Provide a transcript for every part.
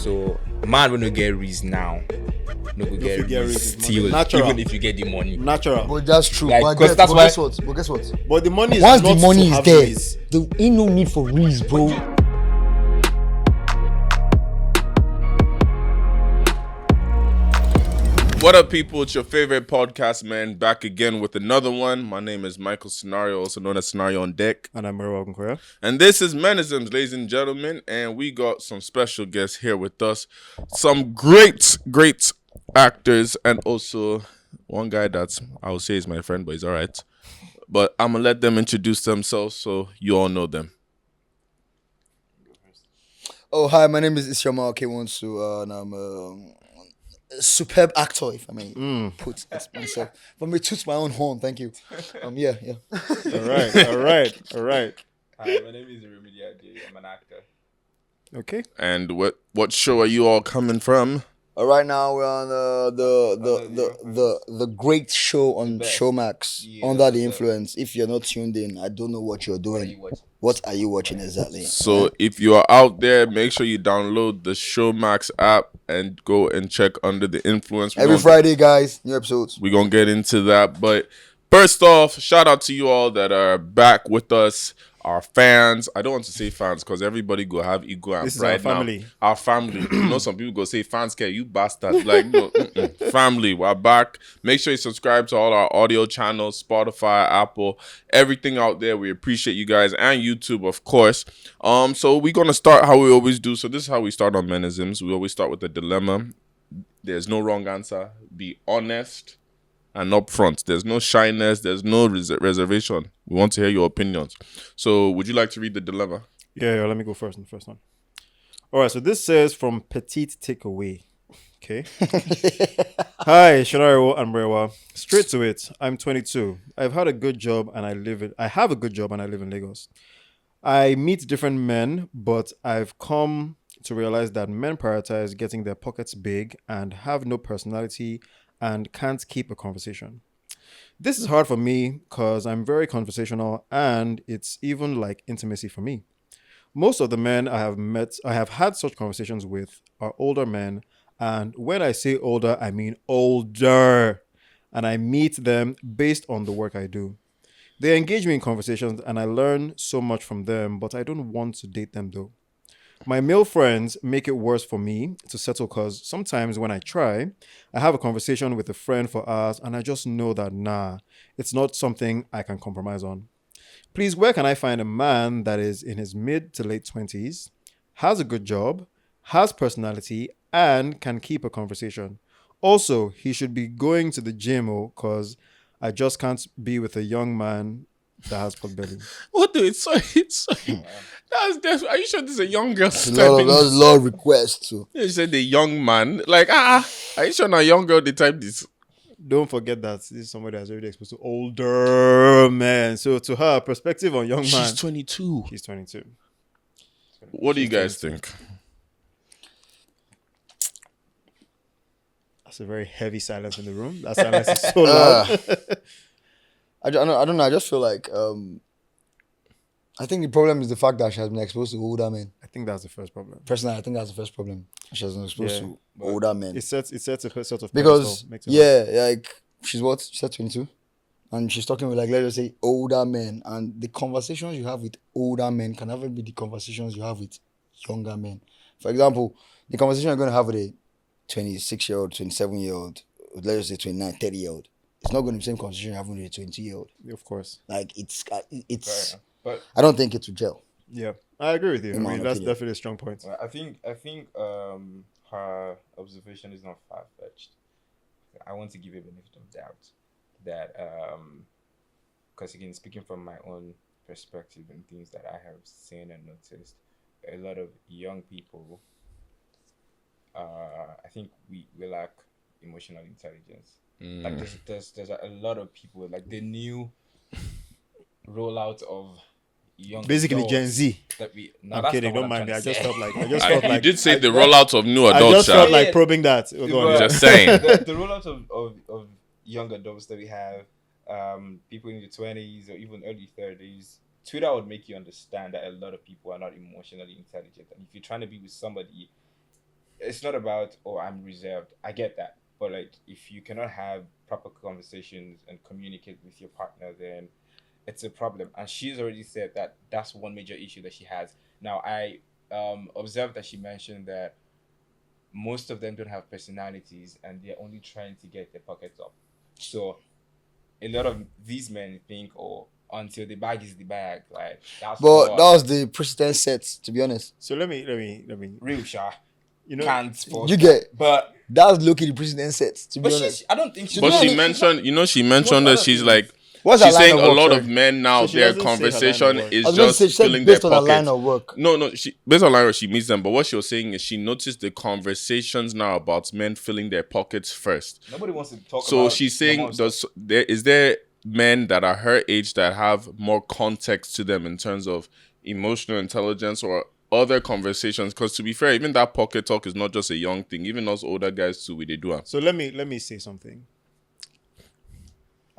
So man will not get reason now. No go get reason still, even if you get the money. Natural. But that's true. Like, but because that's why. guess what? But the money is Once not the money to is have there, reason. there ain't no need for reason, bro. What up, people? It's your favorite podcast man back again with another one. My name is Michael Scenario, also known as Scenario on Deck. And I'm Mero Ogunkoya. And this is Menisms, ladies and gentlemen. And we got some special guests here with us. Some great actors, and also one guy that's, I would say is my friend, but he's all right. But I'm going to let them introduce themselves so you all know them. Oh, hi, my name is Isyomar and I'm a superb actor, if I may put it myself. If I may toot my own horn, thank you. Yeah. All right. Hi, my name is Iremide. I'm an actor. Okay. And what show are you all coming from? Right now we're on the great show on Showmax, Under the Influence. If you're not tuned in, I don't know what you're doing. What are you watching exactly? So if you are out there, make sure you download the Showmax app and go and check Under the Influence. Every Friday, guys, new episodes. We're going to get into that. But first off, shout out to you all that are back with us, our fans. I don't want to say fans because everybody go have ego and This pride is our family. now. Our family. You know, some people go say fans care. You bastards. Like, no, family. We're back. Make sure you subscribe to all our audio channels, Spotify, Apple, everything out there. We appreciate you guys, and YouTube, of course. So we're going to start how we always do. So this is how we start on Menisms. We always start with the dilemma. There's no wrong answer. Be honest and upfront. There's no shyness. There's no reservation. We want to hear your opinions. So would you like to read the dilemma? Yeah, let me go first on the first one. All right, so this says from Petite Takeaway. Okay. Hi, Shanario and Brewa. Straight to it. I'm 22. I have a good job and I live in Lagos. I meet different men, but I've come to realize that men prioritize getting their pockets big and have no personality and can't keep a conversation. This is hard for me because I'm very conversational and it's even like intimacy for me. Most of the men I have had such conversations with are older men, and when I say older, I mean older, and I meet them based on the work I do. They engage me in conversations and I learn so much from them, but I don't want to date them though. My male friends make it worse for me to settle because sometimes when I try, I have a conversation with a friend for hours and I just know that, it's not something I can compromise on. Please, where can I find a man that is in his mid to late 20s, has a good job, has personality, and can keep a conversation? Also, he should be going to the gym because I just can't be with a young man that has pot belly. What do it's sorry. That's are you sure this is a young girl? That's a lot of requests too. You said the young man. Like, are you sure not a young girl they type this? Don't forget that this is somebody that's already exposed to older men. So to her, perspective on young man. She's 22. She's 22. What do you guys think? That's a very heavy silence in the room. That silence is so loud. I don't know. I just feel like I think the problem is the fact that she has been exposed to older men. I think that's the first problem. Personally, I think that's the first problem. She has been exposed to older men. It sets a sort of Because pedestal, like she's what? She's 22, and she's talking with, like, let's just say, older men, and the conversations you have with older men can never be the conversations you have with younger men. For example, the conversation you're going to have with a 26-year-old, 27-year-old, let's just say 29, 30-year-old, it's not going to be the same conversation you're having with a 20-year-old. Of course. Like it's. But I don't think it will gel. Yeah, I agree with you. In my that's opinion. definitely a strong point. well, I think her observation is not far fetched. I want to give a benefit of doubt that because again, speaking from my own perspective and things that I have seen and noticed, a lot of young people, I think we lack emotional intelligence. Like there's a lot of people, like the new rollout of young Basically, adults Gen Z. that we. I'm kidding. Don't mind me. I just felt like. You did say the rollout of new I adults. just felt Yeah. like probing that. Go on. Just saying. the rollout of young adults that we have, people in the 20s or even early 30s, Twitter would make you understand that a lot of people are not emotionally intelligent. And if you're trying to be with somebody, it's not about, oh, I'm reserved. I get that, but like if you cannot have proper conversations and communicate with your partner, then it's a problem. And she's already said that that's one major issue that she has. Now I observed that she mentioned that most of them don't have personalities and they're only trying to get their pockets up. So a lot of these men think, oh, until the bag is the bag, like that's But what that was the precedent set, to be honest. So let me real Sha you know can't force You that. get But that's looking the precedent set, to be honest. I don't think she. But No, she no, mentioned, she mentioned that she's like, What's her she's line saying of a work, lot sorry? of men now, So she their doesn't say her line of conversation work. is I was going to just say, she said filling their based on her line pockets. of work. No, she based on line where she meets them. But what she was saying is she noticed the conversations now about men filling their pockets first. Nobody wants to talk So about. she's saying, is there men that are her age that have more context to them in terms of emotional intelligence or other conversations? Because to be fair, even that pocket talk is not just a young thing. Even us older guys too, we they do it. So let me say something.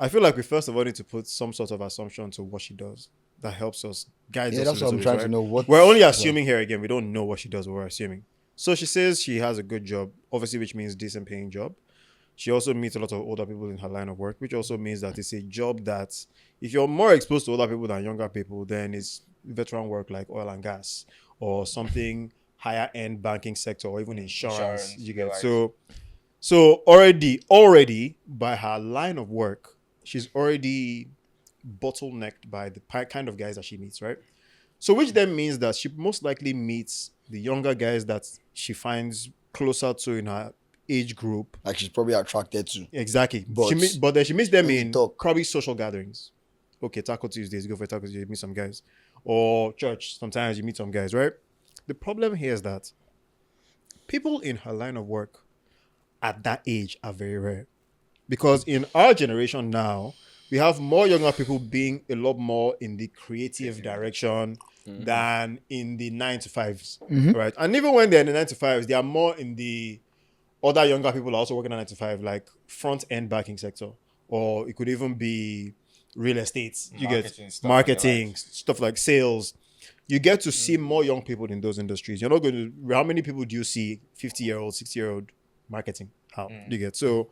I feel like we first of all need to put some sort of assumption to what she does that helps us guide Yeah, us. that's in what I'm this trying ways, to right? know. What We're only assuming here again. We don't know what she does, but we're assuming. So she says she has a good job, obviously, which means decent paying job. She also meets a lot of older people in her line of work, which also means that it's a job that if you're more exposed to older people than younger people, then it's veteran work like oil and gas or something higher end banking sector or even insurance. You get like- so already by her line of work, she's already bottlenecked by the kind of guys that she meets, right? So which then means that she most likely meets the younger guys that she finds closer to in her age group. like she's probably attracted to. Exactly. But But then she meets them let's in talk. probably social gatherings. Okay, Taco Tuesdays, go for Taco Tuesdays, you meet some guys. Or church, sometimes you meet some guys, right? The problem here is that people in her line of work at that age are very rare. Because in our generation now, we have more younger people being a lot more in the creative direction than in the 9 to 5s, right? And even when they're in the 9 to 5s, they are more in the other younger people are also working on 9 to 5, like front end banking sector, or it could even be real estate. You Marketing, get stuff marketing, like that. stuff like sales. You get to see more young people in those industries. You're not going to. How many people do you see 50-year-old, 60-year-old marketing? How you get so.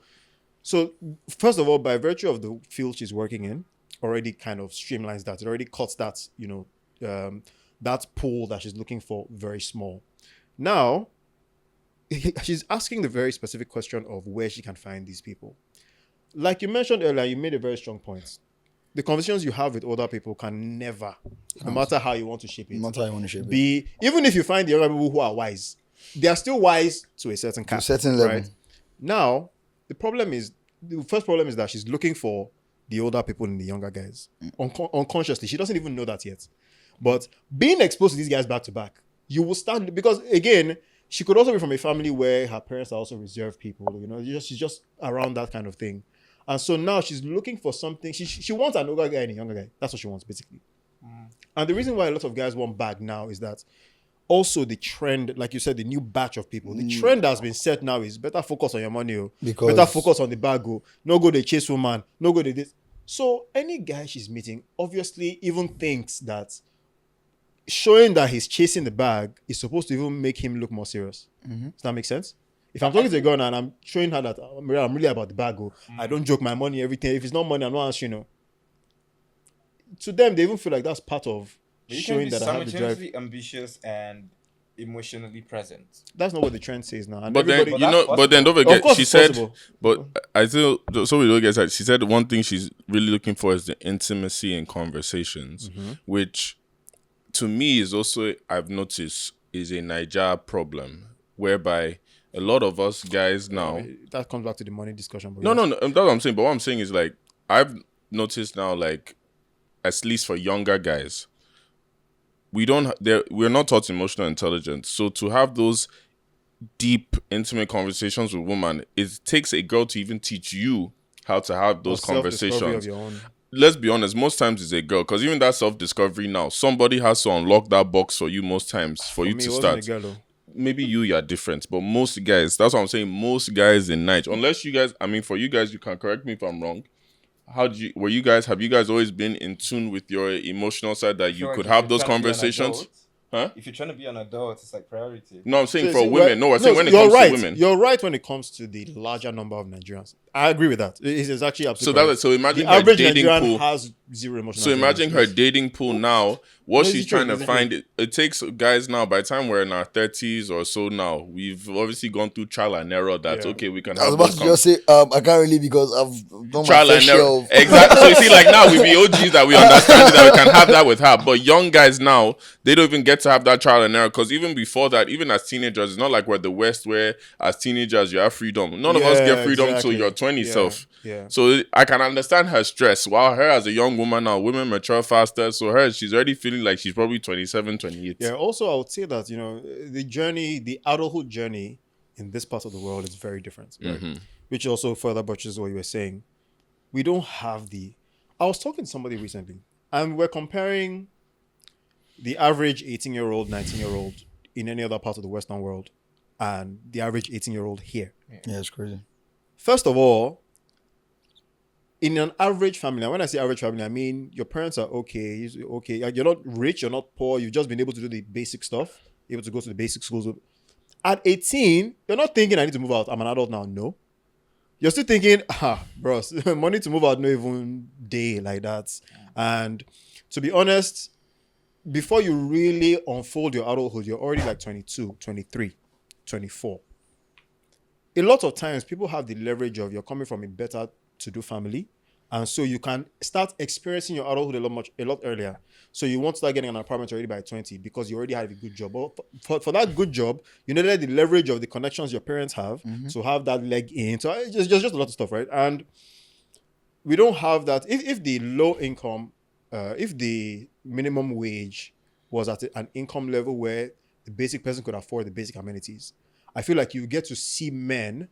First of all, by virtue of the field she's working in, already kind of streamlines that. It already cuts that, that pool that she's looking for very small. Now, she's asking the very specific question of where she can find these people. Like you mentioned earlier, you made a very strong point. The conversations you have with older people can never, no matter how you want to shape it, No matter how you want to shape it. be, even if you find the younger people who are wise, they are still wise to a certain cap. To a certain level. Right? Now, the first problem is that she's looking for the older people and the younger guys. Unconsciously. She doesn't even know that yet. But being exposed to these guys back to back, you will start, because again, she could also be from a family where her parents are also reserved people, she's just around that kind of thing. And so now she's looking for something. She wants an older guy and a younger guy. That's what she wants, basically. And the reason why a lot of guys want back now is that also the trend, like you said, the new batch of people, the trend that's been set now is better focus on your money, Because- better focus on the bag, no go to chase woman, no go to this. So any guy she's meeting obviously even thinks that showing that he's chasing the bag is supposed to even make him look more serious. Does that make sense? If I'm talking to a girl and I'm showing her that I'm really about the bag, I don't joke my money, everything. If it's not money, I'm not answering. To them, they even feel like that's part of You can showing be that I have the drive. simultaneously ambitious and emotionally present. That's not what the trend says now. And But then everybody- but then don't Of forget, course she it's said. possible. But I still, so we don't get that. She said one thing she's really looking for is the intimacy in conversations, which to me is also, I've noticed, is a Niger problem, whereby a lot of us guys now. that comes back to the money discussion. But No, yes. that's what I'm saying. But what I'm saying is, like, I've noticed now, like, at least for younger guys, we're not taught emotional intelligence. So to have those deep, intimate conversations with women, it takes a girl to even teach you how to have those Or self-discovery conversations. of your own. Let's be honest, most times it's a girl, because even that self-discovery now, somebody has to unlock that box for you most times for you Me, to it wasn't start. a girl, though. Maybe you're different, but most guys, that's what I'm saying, most guys in night, unless you guys, for you guys, you can correct me if I'm wrong. Have you guys always been in tune with your emotional side that you feel could like have if those you're trying to be an conversations? adult, Huh? If you're trying to be an adult, it's like priority. No, I'm saying So, for see, women. No, I'm saying when it you're comes right. to women. You're right when it comes to the larger number of Nigerians. I agree with that. It is actually So absolutely correct. so imagine The her average dating Nigerian pool. has zero emotional. So imagine her intelligence. dating pool now. What No, she's it's true, trying to it's find, it takes guys now, by the time we're in our 30s or so now, we've obviously gone through trial and error that, Yeah. okay, we can I was have about those to just say, I can't really because I've done my trial fair and share error. of. Exactly. So you see, like now we be OGs that we understand it, that we can have that with her. But young guys now, they don't even get to have that trial and error because even before that, even as teenagers, it's not like we're the West where as teenagers you have freedom. None of us get freedom till exactly. you're 20 Yeah, self. Yeah. So I can understand her stress. While her as a young woman now, women mature faster. So she's already feeling like she's probably 27, 28. Yeah. Also, I would say that the adulthood journey in this part of the world is very different, right? Mm-hmm. Which also further butches what you were saying. We don't have the. I was talking to somebody recently, and we're comparing the average 18-year-old, 19-year-old in any other part of the Western world, and the average 18-year-old here. Yeah, it's crazy. First of all, in an average family, and when I say average family, I mean your parents are okay. You're not rich, you're not poor. You've just been able to do the basic stuff, able to go to the basic schools. At 18, you're not thinking I need to move out. I'm an adult now. No, you're still thinking, bros, money to move out, no even day like that. And to be honest, before you really unfold your adulthood, you're already like 22, 23, 24. A lot of times, people have the leverage of you're coming from a better to-do family, and so you can start experiencing your adulthood a lot earlier. So you want to start getting an apartment already by 20 because you already have a good job. But for that good job, you needed the leverage of the connections your parents have to have that leg in. So it's just a lot of stuff, right? And we don't have that. If the low income, if the minimum wage was at an income level where the basic person could afford the basic amenities, I feel like you get to see men,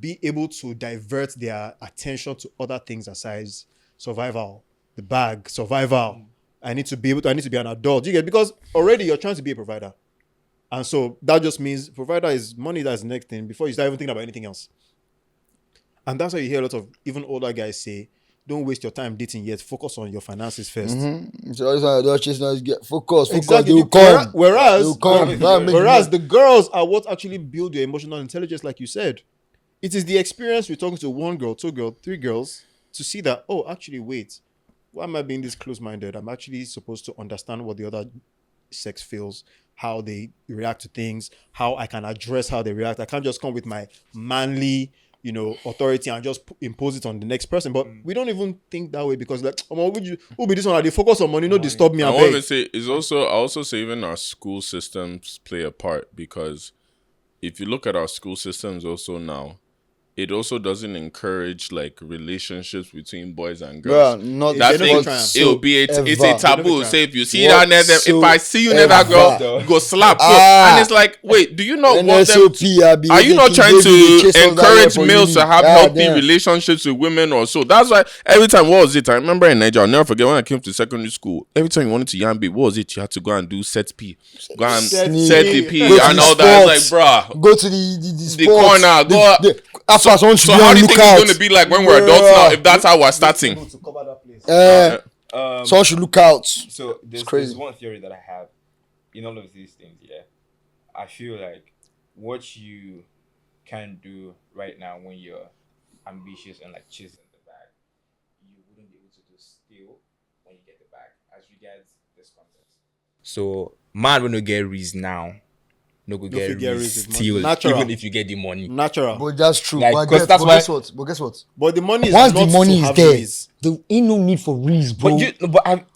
be able to divert their attention to other things aside survival, the bag, survival. I need to be an adult. You get, because already you're trying to be a provider. And so that just means provider is money, that's the next thing before you start even thinking about anything else. And that's why you hear a lot of even older guys say, don't waste your time dating yet. Focus on your finances first. Mm-hmm. So that's why I just get focus. Exactly. They will come. Whereas Whereas the girls are what actually build your emotional intelligence, like you said. It is the experience with talking to one girl, two girls, three girls to see that, actually, wait, why am I being this close-minded? I'm actually supposed to understand what the other sex feels, how they react to things, how I can address how they react. I can't just come with my manly, authority and just impose it on the next person. But we don't even think that way because, like, who be this one? They focus on money, no disturb me. I want say is also I also say even our school systems play a part because if you look at our school systems also now, it also doesn't encourage like relationships between boys and girls. Bro, not That They thing, never try. it's a taboo. Say if you see that near them, if I see you near that Whatsoever. girl, go slap. Ah. And it's like, wait, do you not want them? NSOP, Are you not trying to encourage males to have healthy relationship? relationships with women or so? That's why every time, what was it? I remember in Nigeria, I'll never forget when I came to secondary school. Every time you wanted to yarn babe, what was it? You had to go and do set P. Go and Set set the P. P Go to and the all that. It's sports. like, bruh. Go to the The sports, corner, go. after someone should So be how on do you think it's lookout. going to be like when we're adults now? If that's how we're starting. To cover that place. Someone should look out. So there's one theory that I have in all of these things. Yeah, I feel like what you can do right now when you're ambitious and like chasing the bag, you wouldn't be able to do still when you get the bag. As regards this context. So man, when you get reason now, no go get reason still, Natural. even if you get the money. Natural. But that's true. Like, but 'cause that's why- guess what? But the money is Once not the money to is have there, reason. there ain't no need for reason, bro.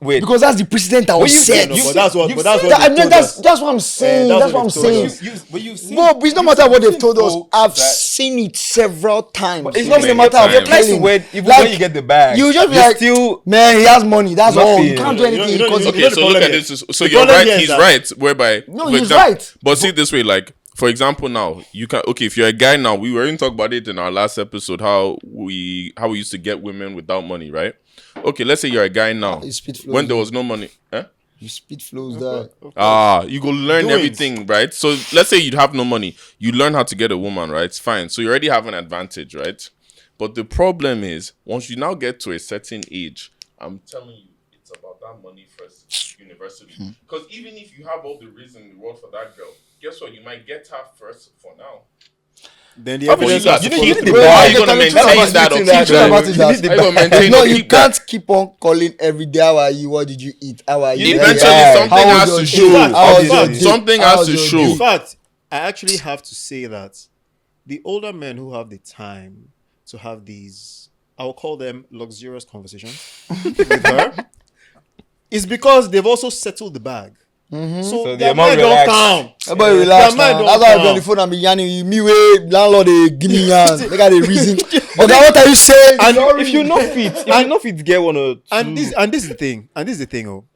Wait. Because that's the precedent that was set. But that's what That's they told us. what I'm saying. that's That's what what I'm they've told saying. us. But you've seen. But it's not matter what they've told us. folks I've that- seen it several times. But it's not Many the matter of times. the price Telling. when even Like, when you get the bag. You just be you're like, still man, he has money. That's all. You Nothing. can't do anything. You know- because you Okay, know the so look problem at here- this. So the you're problem right. here is He's that- right. Whereby, No, for he's example- right. But see it this way, like for example, now you can. Okay, if you're a guy now, we were even talking about it in our last episode how we used to get women without money, right? Okay, let's say you're a guy now. His speed flows When there was no money, Your speed flows that. you go learn Doings. everything, right? So let's say you'd have no money, you learn how to get a woman, right? It's fine. So you already have an advantage, right? But the problem is, once you now get to a certain age, I'm telling you, it's about that money first universally. Because even if you have all the reason in the world for that girl, guess what? You might get her first for now. Then the Obviously, evidence you got has to to keep follow the through. bar. Are you Well, going to the truth maintain about that or it, keep the truth that? about it is Are you that- going to maintain No, or you keep that? can't keep on calling every day. How are you? What did you eat? How are you? Eventually, Yeah. something How was has your to day? show. fact, How was your obviously. day? Something How has was to your show. In day? fact, I actually have to say that the older men who have the time to have these, I'll call them luxurious conversations with her, is because they've also settled the bag. Mm-hmm. So, So their they're more mind don't relaxed. count. Everybody relax Their mind now. don't That's why I be on count. the phone and be yanning you. Me way landlord they give me yan. They got a reason. Okay, what are you saying? And Sorry. if you know fit, if you know fit, get one or two. And this is the thing. And this is the thing. Oh,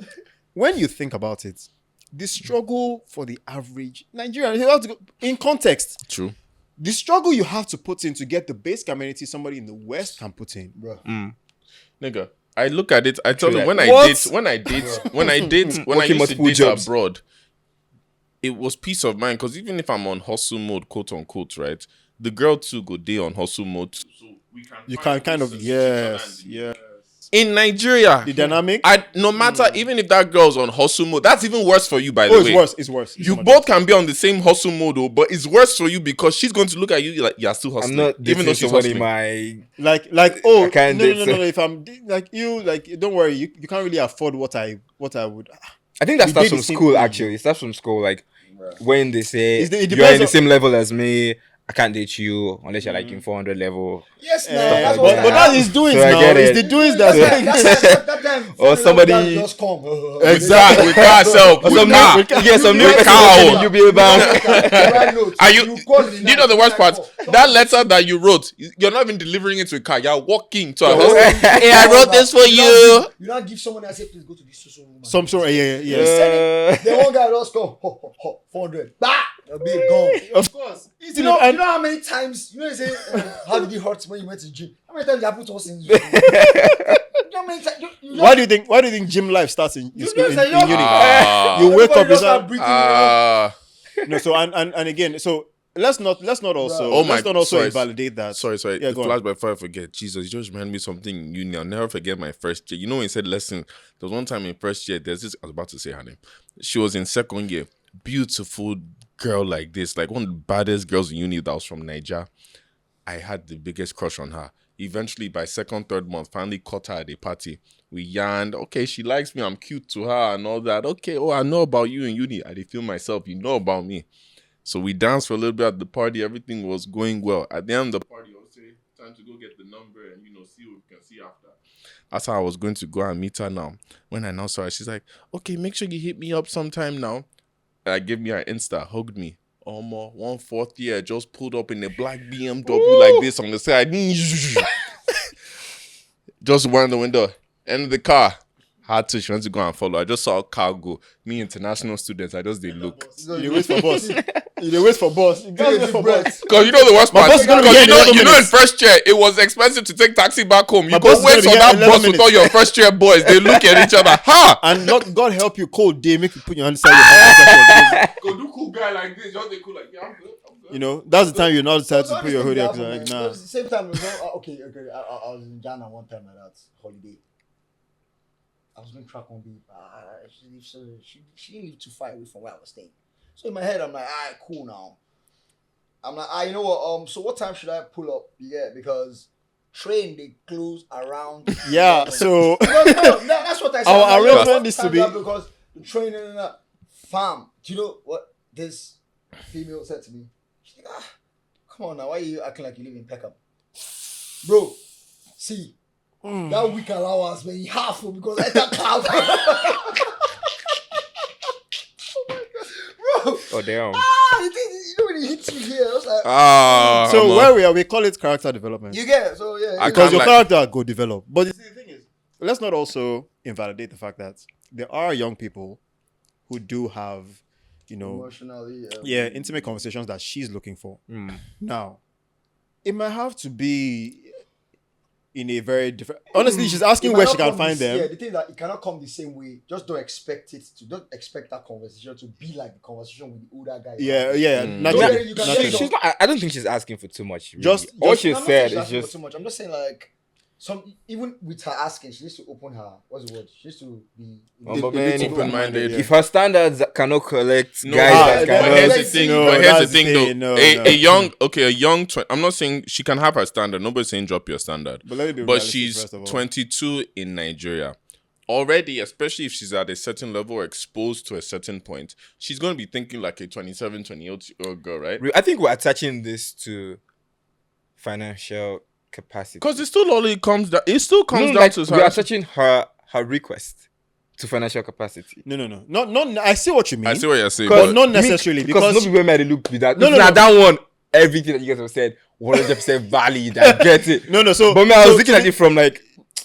when you think about it, the struggle for the average Nigerian, you have to go in context. True. The struggle you have to put in to get the basic amenities somebody in the West can put in. Bro. Nigga, I look at it. I tell True them that. when I used Working to multiple date jobs. abroad, it was peace of mind because even if I'm on hustle mode, quote unquote, right, the girl too go day on hustle mode. So we can You find can kind ways of to switch each other yes, and- yeah. In Nigeria, The dynamic. no matter even if that girl's on hustle mode, that's even worse for you. By the Oh, way, it's worse. It's worse. It's You so much both worse. can be on the same hustle mode, though, but it's worse for you because she's going to look at you like you're still hustling, I'm not even though she's somebody hustling. my like oh I can't no, date, no, so- if I'm like you, like don't worry, you can't really afford what I would. I think that We starts did from the same school thing. actually. It starts from school, like when they say It you're depends in the on- same level as me, I can't date you unless you're like in 400 level. Yes, now. Eh, That's but what but that is doings So I now. get It's it. the doings that that time. Or somebody- just come. Exactly, with car self, Or with some car. new, yeah, some new With person cow. working in UBA bank. Are you? Do you know the worst part? That letter that you wrote, you're not even delivering it to a car. You're walking to a host. Hey, I wrote this for you. You not give someone else say, please go to this social room. some sort. Yeah. The one guy just come 400. Bah! A big gone. Of course. You know how many times you say how did it hurt when you went to the gym? How many times you put us in the gym? You know how many times Why do you think gym life starts in You in know, it's like, uni? Ah. You wake up, everybody you just start start breathing. no. So and again, so let's not also Oh my- let's not also sorry. invalidate that. Sorry. Yeah, The go on. flash before I forget. Jesus, you just reminded me something in uni. I'll never forget my first year. You know when you said lesson, there was one time in first year, there's this, I was about to say her name. She was in second year. Beautiful girl like this, like one of the baddest girls in uni that was from Niger. I had the biggest crush on her. Eventually, by second, third month, finally caught her at a party. We yarned. Okay, she likes me. I'm cute to her and all that. Okay, I know about you in uni. I did feel myself. You know about me. So we danced for a little bit at the party. Everything was going well. At the end of the party, I would say, time to go get the number and, see what we can see after. That's how I was going to go and meet her now. When I now saw her, she's like, okay, make sure you hit me up sometime now. And gave me her Insta, hugged me. Almost 1/4 year, just pulled up in a black BMW like this on the side. Just went the window. End the car. She went to go and follow. I just saw a car go. Me, international students, I just did look. You wait for boss. You wait for boss. You wait for boss. Because you know the worst part. boss is gonna be Because here in 11 you know in minutes. first year, it was expensive to take taxi back home. You My go boss is wait gonna for be here that in 11 bus with all your first year boys. They look at each other. Ha! And God help you, cold day, make you put your hand inside your pocket. Go do cool guy like this. Just they cool like, yeah, I'm good. You know, that's the time you're not decide to put your hoodie up. Like, nah. At the same time, okay. I was in Ghana one time like that holiday. I was doing track on beat. She didn't live too far away from where I was staying. So in my head, I'm like, alright, cool now. I'm like, you know what? So what time should I pull up? Yeah, because train they close around. Yeah, so Because, no, that's what I said. Our I'm like, arrangement what needs to time be- do I- because the train fam. Do you know what this female said to me? She's like, come on now, why are you acting like you live in Peckham? Bro, see, that week allowance when you half because I can't count. Bro, Oh damn. you know when it hits you here, I was like, so where we call it character development. you get it. So yeah, I Because can't your like- character go develop. But the thing is, let's not also invalidate the fact that there are young people who do have, emotionally, intimate conversations that she's looking for. Now, it might have to be in a very different. Honestly, she's asking where she can find them. Yeah, the thing is that it cannot come the same way. Just don't expect that conversation to be like the conversation with the older guy. Yeah. You Naturally. can Naturally. get She's not. I don't think she's asking for too much. Really. Just- all just- she I'm not saying said she's is asking for just. too much. I'm just saying like even with her asking, she needs to open her. What's the word? She needs to be But man, open-minded. if her standards cannot collect No, guys that but but cannot. here's the let's thing. see. No, But here's the that's the thing, thing. though. No, A young. I'm not saying she can have her standard. Nobody's saying drop your standard. But let me be But realistic she's first of all. 22 in Nigeria. Already, especially if she's at a certain level or exposed to a certain point, she's going to be thinking like a 27, 28-year-old girl, right? I think we're attaching this to financial capacity. Because it still only comes down. It still comes down like to we are attaching her request to financial capacity. No. Not. I see what you mean. I see what you're saying. But But not necessarily because because no people might look with that. No, No, no. that one, everything that you guys have said, 100% valid. I get it. no. So But man, I was so looking to at be- it from like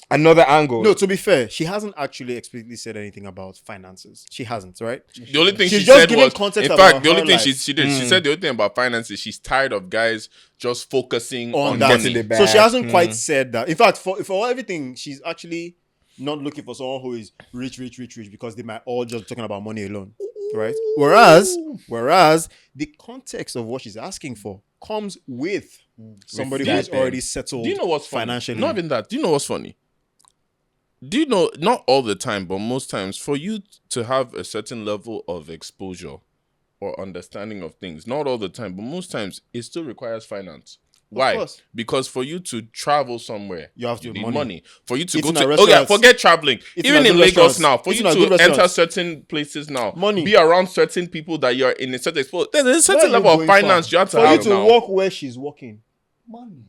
another angle. No, to be fair, she hasn't actually explicitly said anything about finances. She hasn't, right? the only thing She's she just said giving was, context in about fact, the only her thing life. she did, she said the only thing about finances, she's tired of guys just focusing on that. getting the money. So she bag. hasn't quite said that. In fact, for everything, she's actually not looking for someone who is rich, because they might all just be talking about money alone, right? Whereas the context of what she's asking for comes with somebody that who's then. already settled Do you know what's funny? financially. Not even that. Do you know what's funny? Do you know, not all the time, but most times, for you to have a certain level of exposure or understanding of things, not all the time, but most times, it still requires finance. Why? course. Because for you to travel somewhere, You have to need have money. For you to Eating go at to restaurants. forget traveling. Eating Even at in good Lagos restaurants. now, for Eating you at to good enter restaurants. certain places now, Money. be around certain people that you're in a certain exposure. There's a Where are certain you level of going finance from? you have to for have you to now. walk where she's walking. money.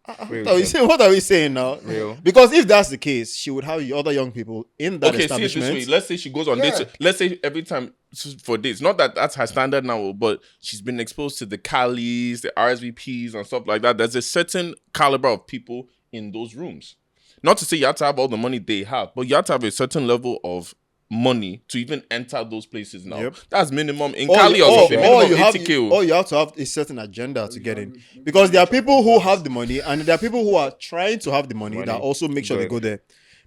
What are we saying now? Real. Because if that's the case, she would have other young people in that Okay, see it this establishment. way. Let's say she goes on dates. Yeah. Let's say every time for dates. Not that that's her standard now, but she's been exposed to the Calis, the RSVPs, and stuff like that. There's a certain caliber of people in those rooms. Not to say you have to have all the money they have, but you have to have a certain level of money to even enter those places now. Yep. That's minimum in Cali or something. or Minimum you have 80K. or you have to have a certain agenda to get in. Because there are people who have the money and there are people who are trying to have the money that also make sure they go there.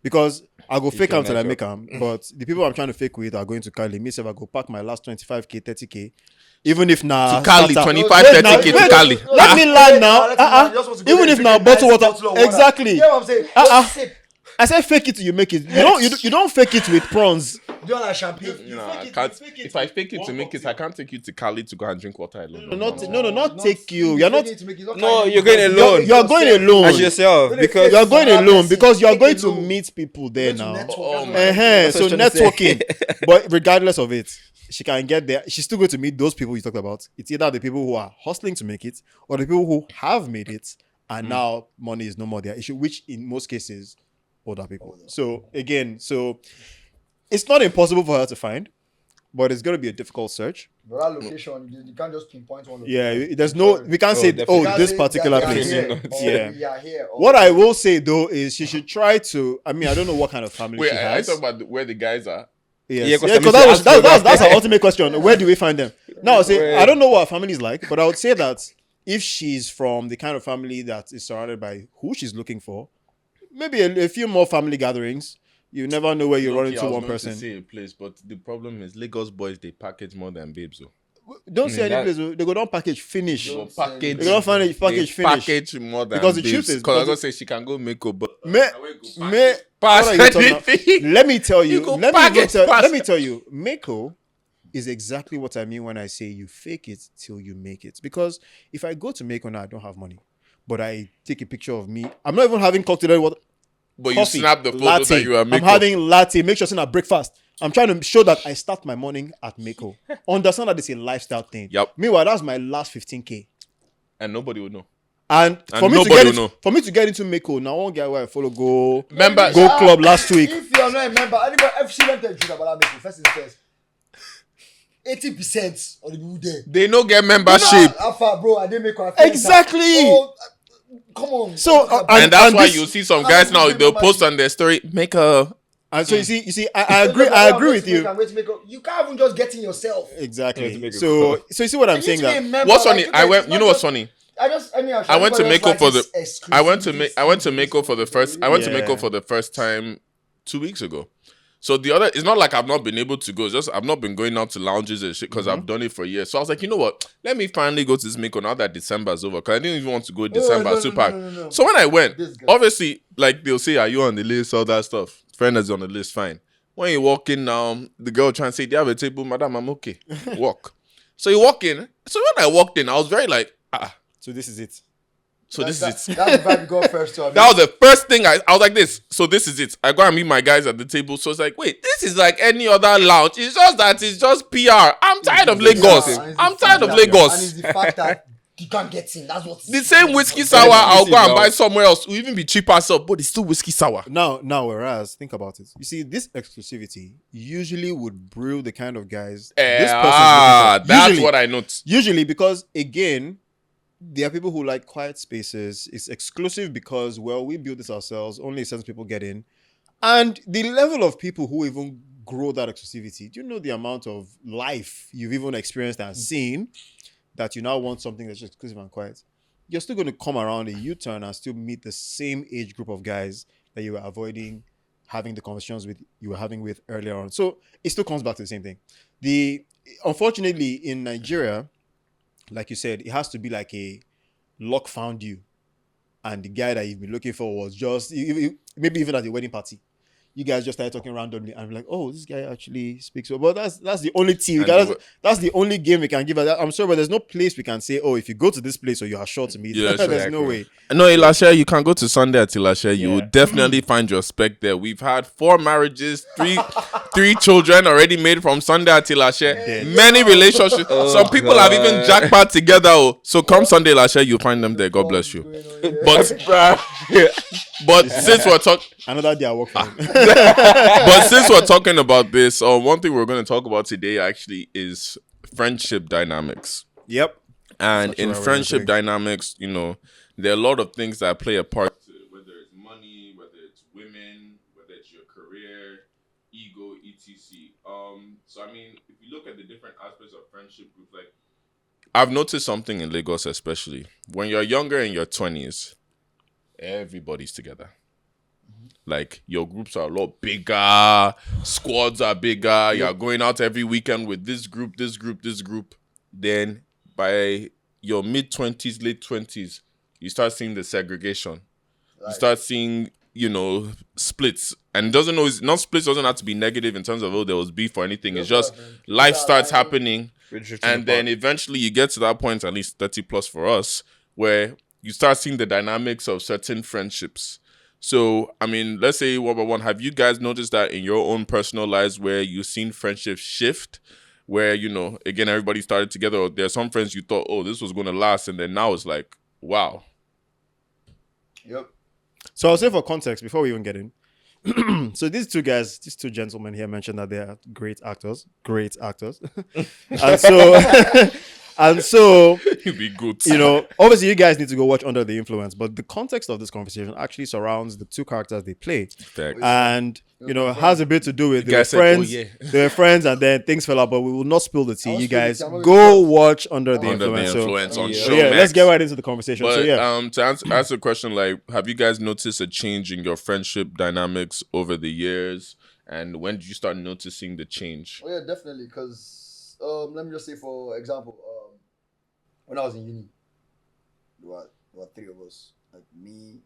Because I go fake your them till I make network. them. But the people I'm trying to fake with are going to Cali. Me, if I go pack my last 25K, 30K. Even if now To Cali, starter- 25, Wait, 30K to wait, Cali. Let me land now. Let me land. You just want to go Even there if and now drink a bottle nice water. bottle of water. Exactly. You know what I'm saying? Just sip. I said fake it till you make it. You don't fake it with prawns. Do you want like champagne? Nah, I can't. If I fake it to make it, I can't take you to Cali to go and drink water alone. Not take you. You're not. No, you're going alone. You're going alone. As yourself, because You are going alone because you are going to meet people there now. Oh my Uh-huh. So That's what I'm trying to say. networking. But regardless of it, she can get there. She's still going to meet those people you talked about. It's either the people who are hustling to make it or the people who have made it and now money is no more their issue, which in most cases, older people. So again, it's not impossible for her to find, but it's going to be a difficult search. But that location, you can't just pinpoint one location. Yeah, there's no, we can't say, definitely. You can't this say particular they are place. here, or Yeah. we are here, or- What I will say though is she should try to, I don't know what kind of family Wait, she I has. talk about where the guys are. Yes. Yeah, 'cause Yeah, I mean, because she asked for that. that's our ultimate question. Where do we find them? Now, I'll say, Where? I don't know what her family is like, but I would say that if she's from the kind of family that is surrounded by who she's looking for, maybe a few more family gatherings. You never know where you run Okay, into I was one going person. to say a place, but the problem is Lagos boys, they package more than babes. Don't say any that- place. They go down package finish. They Don't package. They don't find it package they finish. package more than Because the babes. truth is- Because I was because gonna say she can go make up, but May pass what are you talking about? anything. Let me tell you. You go Let package fast. me tell you. Mako is exactly what I mean when I say you fake it till you make it. Because if I go to Mako now, I don't have money, but I take a picture of me. I'm not even having cocktail. What? But Coffee, you snap the photo latte. that you are I'm making. having latte. Make sure it's not breakfast. I'm trying to show that I start my morning at Mako. Understand that it's a lifestyle thing. Yep. Meanwhile, that's my last 15K. And nobody would know. And for me to nobody get will it, know. for me to get into Mako, now one guy where I follow go Remember, go club last week. If you're not a member, anybody FC went to Judah Bala Meko, first things first. 80% of the people there. they no get membership. Alpha, bro, I didn't make one. Exactly. Oh, come on. So, And that's why this- you see some guys now, they'll post on their story, make a... And so you see, I agree with you. You can't even just get in yourself. Yeah, to Exactly. make a So you see what I'm You saying need to be a that member, What's like, funny? you I guys, went. it's You not know what's just- funny? I went to Mako for the. I went to make Mako for the first. I went to Yeah. Mako for the first time 2 weeks ago. So the other, it's not like I've not been able to go. It's just I've not been going out to lounges and shit because I've done it for years. So I was like, you know what? Let me finally go to this Mako now that December's over. Because I didn't even want to go in December. No. So when I went, obviously, like they'll say, are you on the list? All that stuff. Friend is on the list, fine. When you walk in now, the girl trying to say, do you have a table? Madam, I'm okay. Walk. So you walk in. So when I walked in, I was very like, So this is it. So this is it. That's the vibe you got first to. That was the first thing I was like this. So this is it. I go and meet my guys at the table. So it's like, wait, this is like any other lounge. It's just that it's just PR. I'm tired of Lagos. I'm tired of And it's Lagos. the fact that you can't get in. That's what. The same whiskey sour, I'll go and buy somewhere else. Will even be cheaper, so but it's still whiskey sour. Now, whereas, think about it. You see, this exclusivity usually would brew the kind of guys. This person's That's usually, what I note. Usually, because again, there are people who like quiet spaces. It's exclusive because, well, we build this ourselves. Only certain people get in. And the level of people who even grow that exclusivity, do you know the amount of life you've even experienced and seen that you now want something that's just exclusive and quiet? You're still going to come around a U-turn and still meet the same age group of guys that you were avoiding having the conversations with you were having with earlier on. So it still comes back to the same thing. Unfortunately, in Nigeria, like you said, it has to be like a luck found you. And the guy that you've been looking for was just, maybe even at the wedding party. You guys just started talking randomly and be like, oh, this guy actually speaks well. But that's the only team. That's the only game we can give. I'm sorry, but there's no place we can say, oh, if you go to this place or you are sure to meet. Yeah, there's no way. No, Ilashe, you can go to Sunday at Ilashe. You will definitely find your spec there. We've had 4 marriages, three children already made from Sunday at Ilashe. Many relationships. Some people have even jackpot together. So come Sunday, Ilashe, you'll find them there. God bless you. But since we're talking, another day I work for him. But since we're talking about this, one thing we're going to talk about today actually is friendship dynamics. Yep. And in friendship dynamics, you know, there are a lot of things that play a part, whether it's money, whether it's women, whether it's your career, ego, etc. So I mean, if you look at the different aspects of friendship groups, like I've noticed something in Lagos, especially when you're younger in your 20s, everybody's together. Like your groups are a lot bigger, squads are bigger. You're going out every weekend with this group. Then by your mid-20s, late 20s, you start seeing the segregation. Right. You start seeing, splits. And it doesn't always, not splits doesn't have to be negative in terms of, there was beef or anything. It's just life starts happening. And then eventually you get to that point, at least 30 plus for us, where you start seeing the dynamics of certain friendships. So, I mean, let's say one by one, have you guys noticed that in your own personal lives where you've seen friendships shift? Where, again, everybody started together. Or there are some friends you thought, this was going to last. And then now it's like, wow. Yep. So I'll say for context, before we even get in. So these two gentlemen here mentioned that they are great actors. And so, you'd be good. Obviously you guys need to go watch Under the Influence, but the context of this conversation actually surrounds the two characters they play. Fact. And, has a bit to do with they were friends and then things fell out, but we will not spill the tea. You guys go watch Under the Influence. On Showmax. So yeah, let's get right into the conversation. But, so yeah. To answer the question, like, have you guys noticed a change in your friendship dynamics over the years? And when did you start noticing the change? Oh yeah, definitely. Because let me just say, for example, when I was in uni, there were 3 of us, like me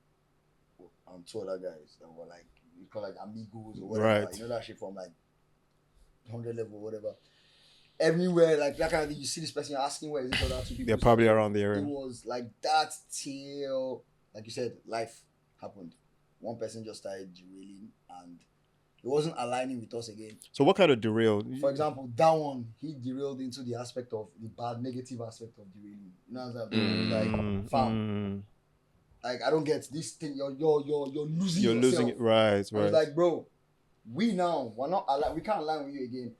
and 2 other guys that were like, we call like amigos or whatever. Right. That shit from like 100 level or whatever. Everywhere, like that kind of thing, you see this person, you're asking where is this other 2 people. They're probably around the area. It was like that till, like you said, life happened. One person just started derailing and it wasn't aligning with us again. So what kind of derail? For example, that one, he derailed into the aspect of the bad, negative aspect of derailing. You know what I'm saying? Like, fam, like I don't get this thing. You're losing. You're yourself. losing it, right? I was like, bro, we're not aligned. We can't align with you again.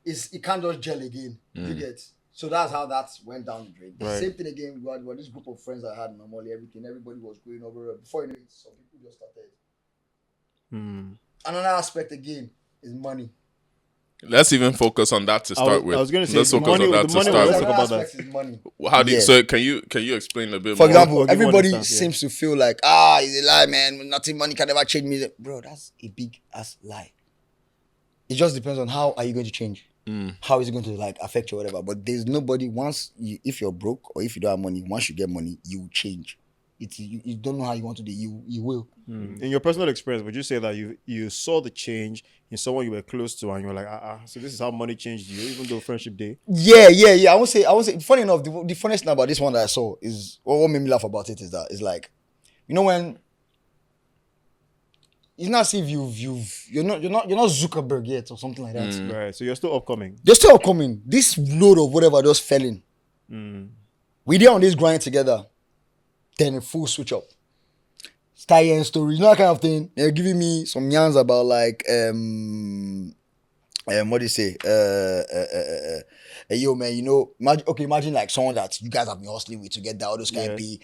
It can't just gel again. You get. So that's how that went down the drain. The same thing again. We had this group of friends I had normally. Everybody was going over. Before you know it, some people just started. Another aspect again is money. Let's even focus on that to start with. I was going to say, let's focus on that to start with. Let's talk about that. Is money. How do you, so can you explain a bit more? For example, I'll everybody seems to feel like, it's a lie, man. Nothing, money can never change me. Bro, that's a big ass lie. it just depends on how are you going to change. How is it going to like affect you or whatever? But there's nobody if you're broke or if you don't have money, once you get money, you will change. You don't know how you want to do. You will. In your personal experience, would you say that you saw the change in someone you were close to, and you were like, so this is how money changed you, even though friendship day? Yeah. I won't say. Funny enough, the funniest thing about this one that I saw is what made me laugh about it is that it's like, you know, when it's not as if you're not Zuckerberg yet or something like that. Right. So you're still upcoming. They're still upcoming. This load of whatever just fell in. We did on this grind together. Then a full switch up. Start hearing stories, you know, that kind of thing. They're giving me some yarns about like what do you say? Yo man, you know, imagine like someone that you guys have been hustling with to get that all those kind of pay.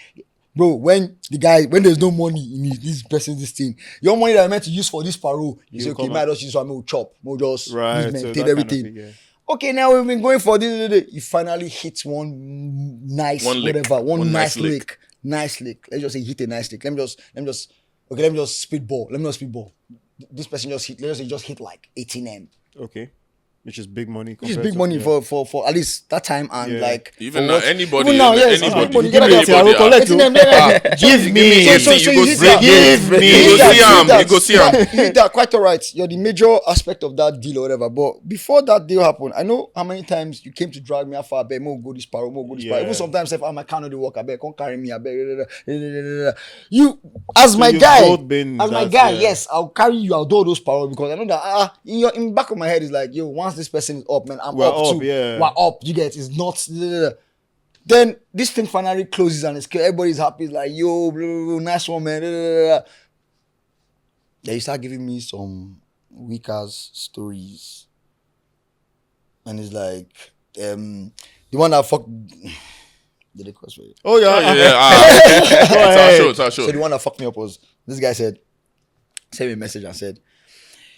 Bro, when there's no money in this thing, your money that I meant to use for this parole, you say, okay, might just use for me, chop, we'll just maintain everything. Kind of, okay, now we've been going for this. You finally hit one nice lick. Nice lick. Let's just say hit a nice lick. Let me just speedball. This person just hit like 18M. Okay. Which is big money. Which is big money for at least that time and like even now anybody. Even now, yes, anybody. Give me. You go see him. That quite alright. You're the major aspect of that deal or whatever. But before that deal happened, I know how many times you came to drag me afar. I beg, more go this paro. Even sometimes if I'm a kind of the work, I beg, can't carry me. I beg. You as my guy, yes, I'll carry you. I'll do those paro because I know that in back of my head is like, yo, once this person is up, man, I'm up too. Yeah. We're up. You get it's not. Then this thing finally closes and it's everybody's happy. It's like, yo, blah, blah, blah, nice one, man. Then you start giving me some weak ass stories, and it's like the one that fucked. Did it cross for you? Oh yeah. It's our show. So the one that fucked me up was this guy sent me a message and said,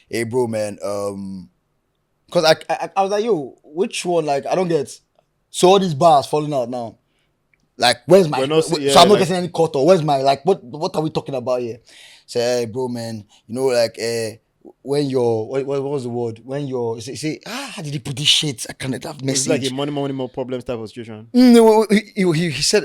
"Hey, bro, man, because I was like, yo, which one? Like, I don't get. So all these bars falling out now. Like, where's my? So I'm not getting any cut or where's my? Like, what are we talking about here? Say, hey, bro, man, you know, like, when you're what was the word? When you're say, how did he put this shit? I can't have message. It's like a money more problems type of situation. No, he said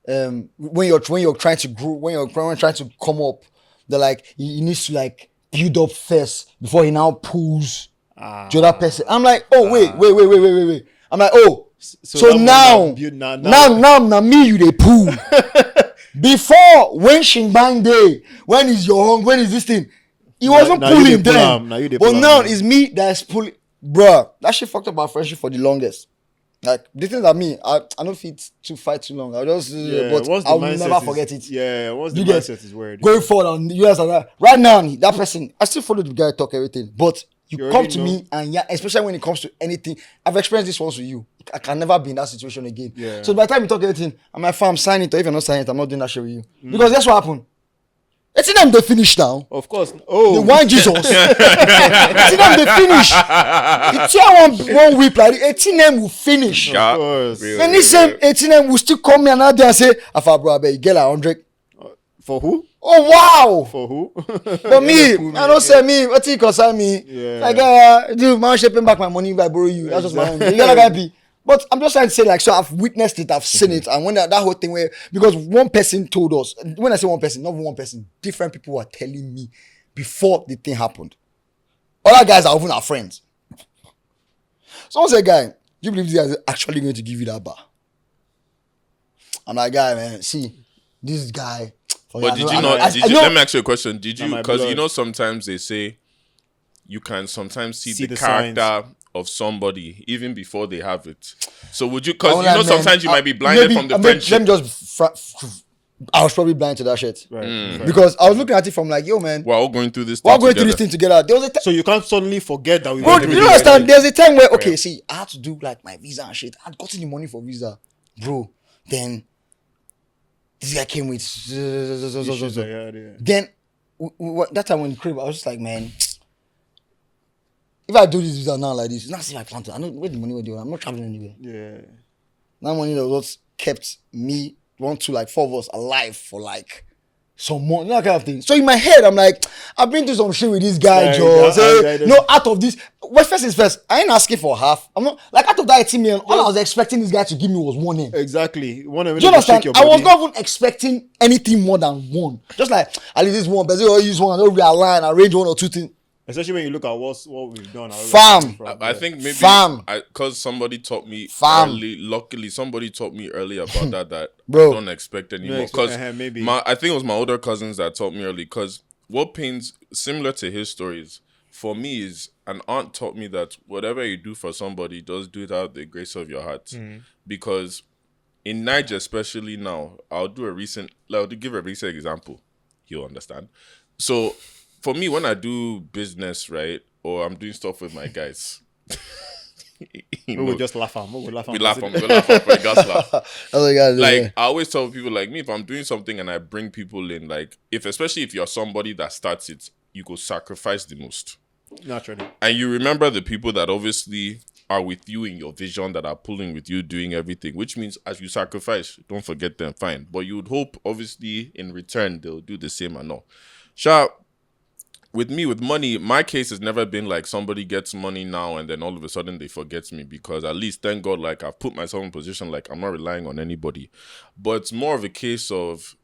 when you're trying to grow, when you're trying to come up, they're like he needs to like build up first before he now pulls. The other person. I'm like, oh wait. I'm like, oh, so now me you they pull. Before when Shingbang Day, when is this thing? He wasn't pulling then. But now it's me that's pulling. Bruh, that shit fucked up our friendship for the longest. Like the things that me, I don't fit to fight too long. I'll just but I'll never forget it. Yeah, once the mindset is weird. Going forward on the US and that. Right now, that person, I still follow the guy talk everything, but you come to me and especially when it comes to anything, I've experienced this once with you. I can never be in that situation again. Yeah. So by the time you talk everything, I'm like, fam, sign it, or if you're not signing it, I'm not doing that shit with you. Because that's what happened. It's in them they finish now. Of course. Oh, the wine Jesus. It's in them they finish. The tier one whip like the 18M will finish. Of course. And this same 18M will still come me another day and say, Afa bro, I bet you get like 100. For who? Oh wow! For who? For me, I don't say me. What you concern me? Yeah. Like, dude, man, shipping back my money if I borrow you. That's just my own. You gotta be. But I'm just trying to say, like, so I've witnessed it, I've seen it, and when that whole thing where because one person told us, when I say one person, not one person, different people were telling me before the thing happened. Other guys are even our friends. Someone said, "Guy, do you believe this guy is actually going to give you that bar?" I'm like, "Guy, man, see, this guy." But let me ask you a question. Did you, because you know sometimes they say you can sometimes see the character signs of somebody even before they have it. So would you, because you know sometimes you might be blinded from the friendship. I was probably blind to that shit. Right. Because I was looking at it from like, yo man, we're all going through this thing together. There was so you can't suddenly forget that we bro, you understand? There's a time where, okay, see, I had to do like my visa and shit. I had gotten the money for visa. Bro, then this guy came with Then that time when the crib, I was just like, man, if I do this visa now like this, it's not as if I plan to. I know where the money will do. I'm not traveling anywhere. Yeah. That money that was kept me, 4 of us alive for like some money, that kind of thing. So in my head, I'm like, I've been through some shit with this guy, Like, Joe. I- No, out of this, well, first is first. I ain't asking for half. I'm not like out of that 18 million. All I was expecting this guy to give me was 1 M. Exactly. One of Do you understand? I was not even expecting anything more than 1. Just like at least this one, but they use one, don't realign, arrange 1 or 2 things. Especially when you look at what we've done. Fam. I think maybe Fam. because somebody taught me Fam. early. Luckily, somebody taught me early about that. Bro. I don't expect anymore. Yeah, Because maybe. I think it was my older cousins that taught me early. Because what pains, similar to his stories, for me is an aunt taught me that whatever you do for somebody, just do it out of the grace of your heart. Because in Niger, especially now, I'll give a recent example. You'll understand. So for me, when I do business, right, or I'm doing stuff with my guys, We would just laugh at him. We we laugh for the gas laugh. Oh my God, Like I always tell people like me, if I'm doing something and I bring people in, like especially if you're somebody that starts it, you go sacrifice the most. Naturally. And you remember the people that obviously are with you in your vision, that are pulling with you, doing everything, which means as you sacrifice, don't forget them, fine. But you would hope, obviously, in return, they'll do the same and all. Sure, with me, with money, my case has never been like somebody gets money now and then all of a sudden they forget me, because at least, thank God, like I've put myself in a position like I'm not relying on anybody. But it's more of a case of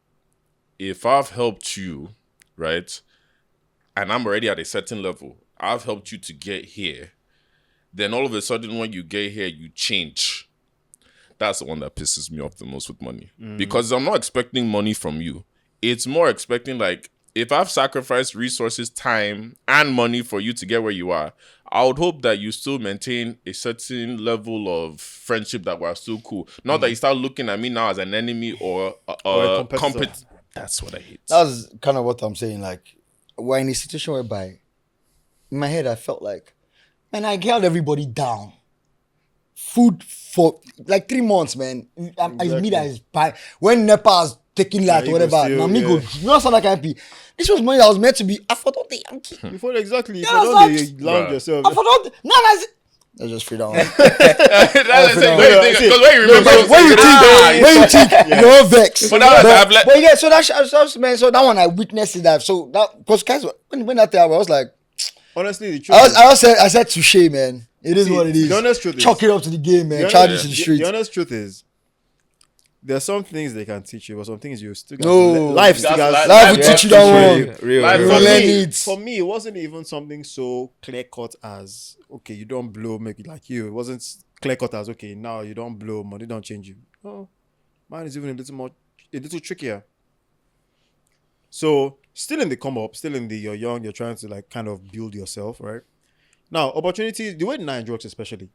if I've helped you, right, and I'm already at a certain level, I've helped you to get here, then all of a sudden when you get here, you change. That's the one that pisses me off the most with money. Because I'm not expecting money from you. It's more expecting like, if I've sacrificed resources, time, and money for you to get where you are, I would hope that you still maintain a certain level of friendship, that we're still cool. Not that you start looking at me now as an enemy or Or a a competitor. competitor. That's what I hate. That's kind of what I'm saying. Like, we're in a situation whereby, in my head, I felt like, man, I held everybody down. Food for like 3 months, man. I mean, that is bad. When Nepal's taking light you or go whatever, still, now me go, yeah. you know, sound like I be. This was money that was meant to be. I forgot the Yankee. Before exactly. Yeah, If you that's don't like- lounge Bruh. yourself. I forgot. No, that's it. Let's just free that one. That's the thing. no, Because when you remember, when you think, when you think, Yeah. you know, vex. But that was- I've let- but yeah, so man, so that one I witnessed it. That so that because guys, when that thing happened, I was like, Honestly, the truth is, I said touche, man. It is See, what it is. the honest truth is- Chalk it up to the game, man. the Charge it honest- to the the- street. The honest truth is, there are some things they can teach you, but some things you still got No. to life still That's has Life will Yeah, teach you that Real, one. real, Life real. will for learn me- it. For me, it wasn't even something so clear cut as, okay, you don't blow, make it like you. It wasn't clear cut as, okay, now you don't blow, money don't change you. No, mine is even a little trickier. So, still in the come up, still in the you're young, you're trying to like kind of build yourself, right? Now, opportunities, the way Nine works especially,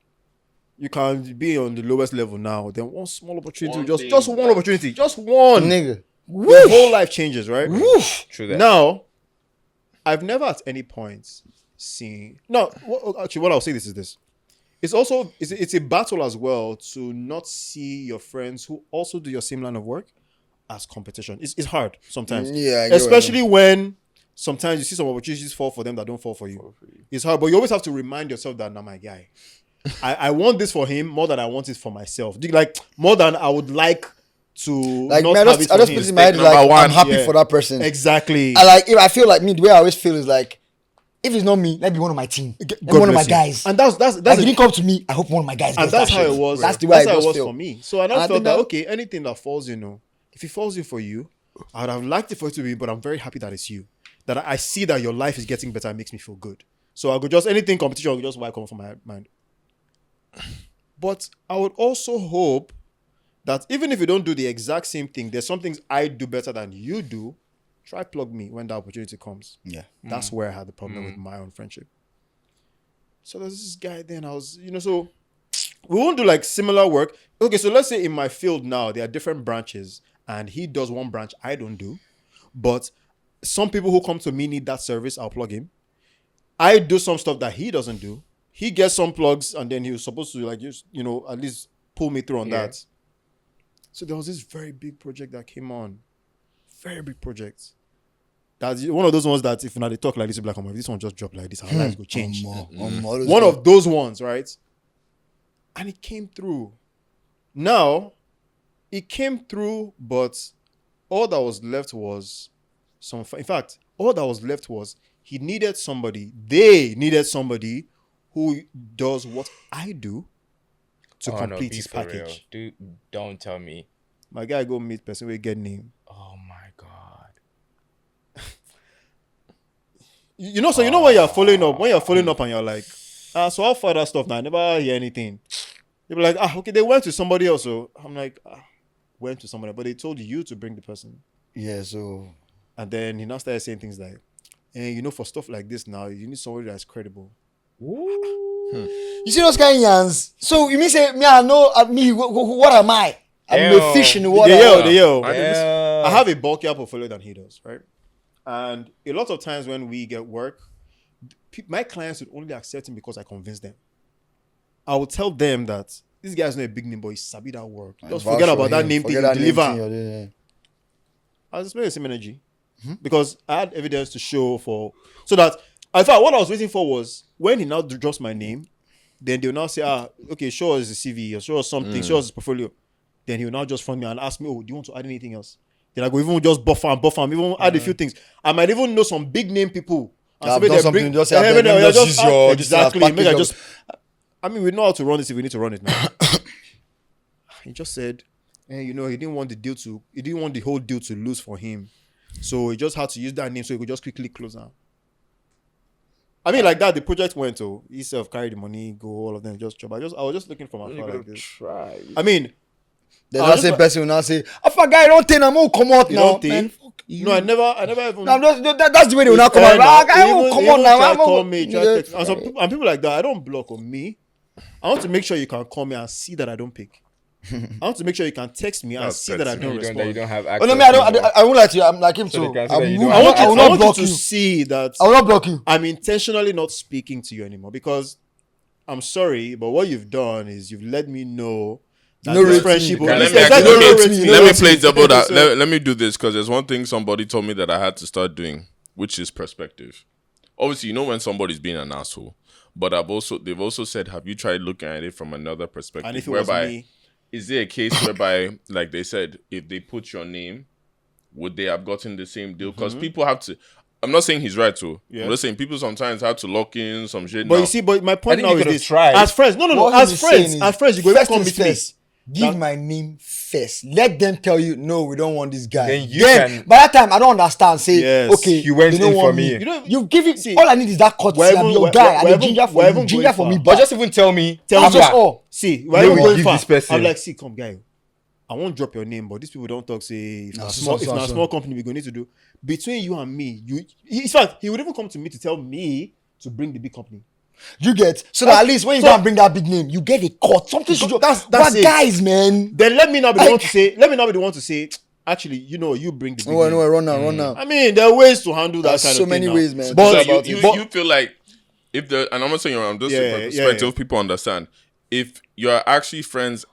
you can be on the lowest level now, then one small opportunity, One just thing, one like- opportunity, just one. Nigga. Your whole life changes, right? Woof. True that. Now, I've never at any point seen. No, actually, what I'll say this is this. It's also it's a battle as well to not see your friends who also do your same line of work as competition. It's hard sometimes, Yeah, I get what you especially when sometimes you see some opportunities fall for them that don't fall for you. It's hard, but you always have to remind yourself that, now my guy, I want this for him more than I want it for myself. Like more than I would like to Like, not man, have it I for just him. put it in my head, Number like, one, I'm happy yeah. for that person. Exactly. I like, if I feel like me, the way I always feel is like, if it's not me, let me be one of my team. Let me God one of my bless you. guys. And that's Like, a- it didn't come to me. I hope one of my guys and gets that's that how shit. it was. That's the way how I it was feel. for me. So I now And I felt think that that- okay, anything that falls, if it falls you for you, I would have liked it for it to be, but I'm very happy that it's you. That I see that your life is getting better. It makes me feel good. So I could just anything competition, I could just wipe come from my mind. But I would also hope that even if you don't do the exact same thing, there's some things I do better than you do. Try plug me when the opportunity comes. Yeah. That's where I had the problem with my own friendship. So there's this guy then I was, so we won't do like similar work. Okay, so let's say in my field now, there are different branches and he does one branch I don't do. But some people who come to me need that service, I'll plug him. I do some stuff that he doesn't do. He gets some plugs and then he was supposed to like just, at least pull me through on Yeah. that. So there was this very big project that came on. Very big project. That's one of those ones that if they talk like this, you'll be like, if this one just dropped like this, our lives will change. One of those ones, right? And it came through. Now, it came through, but all that was left was In fact, all that was left was they needed somebody who does what I do to complete his package. Don't tell me. My guy go meet person we get name. Oh my god. You know when you're following up and you're like, so how far that stuff now? I never hear anything. They be like, okay, they went to somebody else. So I'm like, went to somebody, but they told you to bring the person. Yeah, so. And then he now started saying things like, for stuff like this now, you need somebody that's credible. You see those kind of yans? So you mean say me? I know me. What am I? I'm a fish in the water. They yell. Yeah. I have a bulkier portfolio than he does, right? And a lot of times when we get work, my clients would only accept him because I convince them. I will tell them that this guy's not a big name, but he's sabi that work. Just forget about that name thing. Deliver. I was displaying the same energy because I had evidence to show so that in fact what I was waiting for was when he now drops my name, then they'll now say, okay, show us the CV or show us something, show us his portfolio. Then he will now just phone me and ask me, do you want to add anything else? Then I go even just buffer, even add a few things. I might even know some big name people. Exactly. Maybe we know how to run this if we need to run it now. He just said, he didn't want the whole deal to lose for him. So he just had to use that name so he could just quickly close down. I mean, like that, the project went to he self carry the money, go all of them just job. I was just looking for my file like this. Try. I mean, the last same person will now say, "I guy don't think I'm gonna come out now." Man, fuck you. No, I never even. That's the way they will now come out. Guy won't come out now. Call me, text. And people like that, I don't block on me. I want to make sure you can call me and see that I don't pick. I want to make sure you can text me and see that I don't respond. You don't have access. Oh no, I won't lie to you. I'm like him too. I will not block you. See that I will not block you. I'm intentionally not speaking to you anymore because I'm sorry, but what you've done is you've let me know that this friendship. Let me play double that. Let me do this because there's one thing somebody told me that I had to start doing, which is perspective. Obviously, when somebody's being an asshole, but they've also said, have you tried looking at it from another perspective? And if it was me. Is there a case whereby, like they said, if they put your name, would they have gotten the same deal? Because people have to. I'm not saying he's right too. Yeah. I'm just saying people sometimes have to lock in some shit. But now. you see, but my point now is this: tried. as friends, no, as friends, you go even come meet me. Give my name first. Let them tell you, no, we don't want this guy. Then by that time, I don't understand. Say, yes, okay, you went in for me. You give it. See, all I need is that courtesy. I'm your guy. I need ginger for me. But just even tell me. Tell me all. See, why you going far? This person. I'm like, see, come, guy. I won't drop your name, but these people don't talk. Say, if not a small company, we're going to need to do between you and me. In fact, he would even come to me to tell me to bring the big company. You get so that at least when you go and bring that big name, you get a cut. Something should. That's it, guys, man. Then let me not be the one to say. Let me not be the one to say. Actually, you bring the big name. No, run now. I mean, there are ways to handle that kind of thing. So many ways, man. But you feel like if and I'm not saying I'm just perspective people understand. If you're actually friends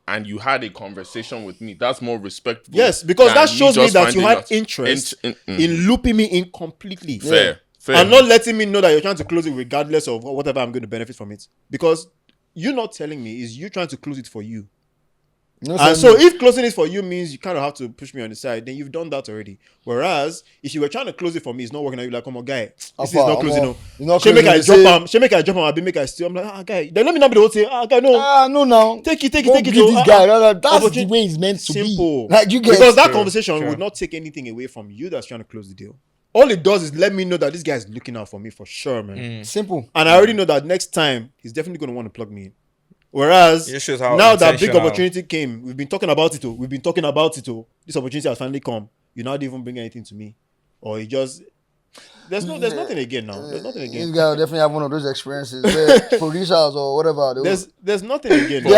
and you had a conversation with me, that's more respectful. Yes, because that shows me that you had interest in looping me in completely. Fair. And not letting me know that you're trying to close it regardless of whatever I'm going to benefit from it. Because you not telling me is you trying to close it for you. And so if closing it for you means you kind of have to push me on the side, then you've done that already. Whereas if you were trying to close it for me, it's not working out. You're like, come on, guy, this is not closing. She make I drop him. I be make I steal. I'm like, guy. Then let me not be the one say, guy, no. No, now. Take it. This guy. That's the way it's meant to be. Like you get because that conversation would not take anything away from you that's trying to close the deal. All it does is let me know that this guy is looking out for me for sure, man. Simple. And I already know that next time he's definitely going to want to plug me in. Whereas now that big opportunity came, we've been talking about it. This opportunity has finally come. You not even bring anything to me, or you just there's nothing again now. There's nothing again. You guys definitely have one of those experiences. Producers or whatever. There's nothing again. They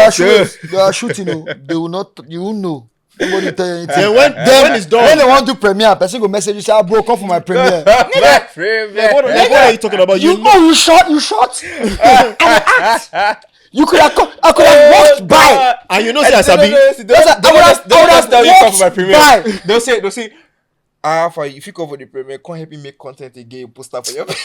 are shooting. They will not. You won't know. Nobody tell you anything. Then when it's done, when they want to premiere, person go message you say, "Bro, come for my premiere." What are you talking about? You shot. You could have I could have walked by. And you know, say Asabi. I would have tell you come for my premiere. They'll say, for if you come for the premiere, can't help me make content again, post up for your page.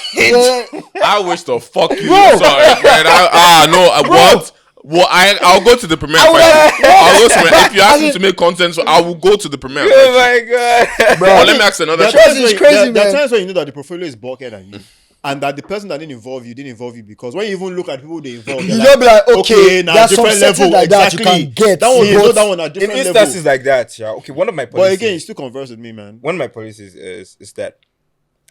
I wish to fuck you. Sorry, man. What? Well, I'll go to the premiere. I'll go somewhere. If you ask me to make content, so I will go to the premiere. Oh my god, Bro, Well, let me ask another That question. is crazy, There are man. times when you know that the portfolio is bulkier than you. And that the person that didn't involve you because when you even look at people they involve, You they're just be like, okay, now there's some different settings level. like that you Exactly. can get. That one, you know but that one at in different instances level. like that, yeah. Okay, one of my But policies. again, you still converse with me, man. One of my policies is that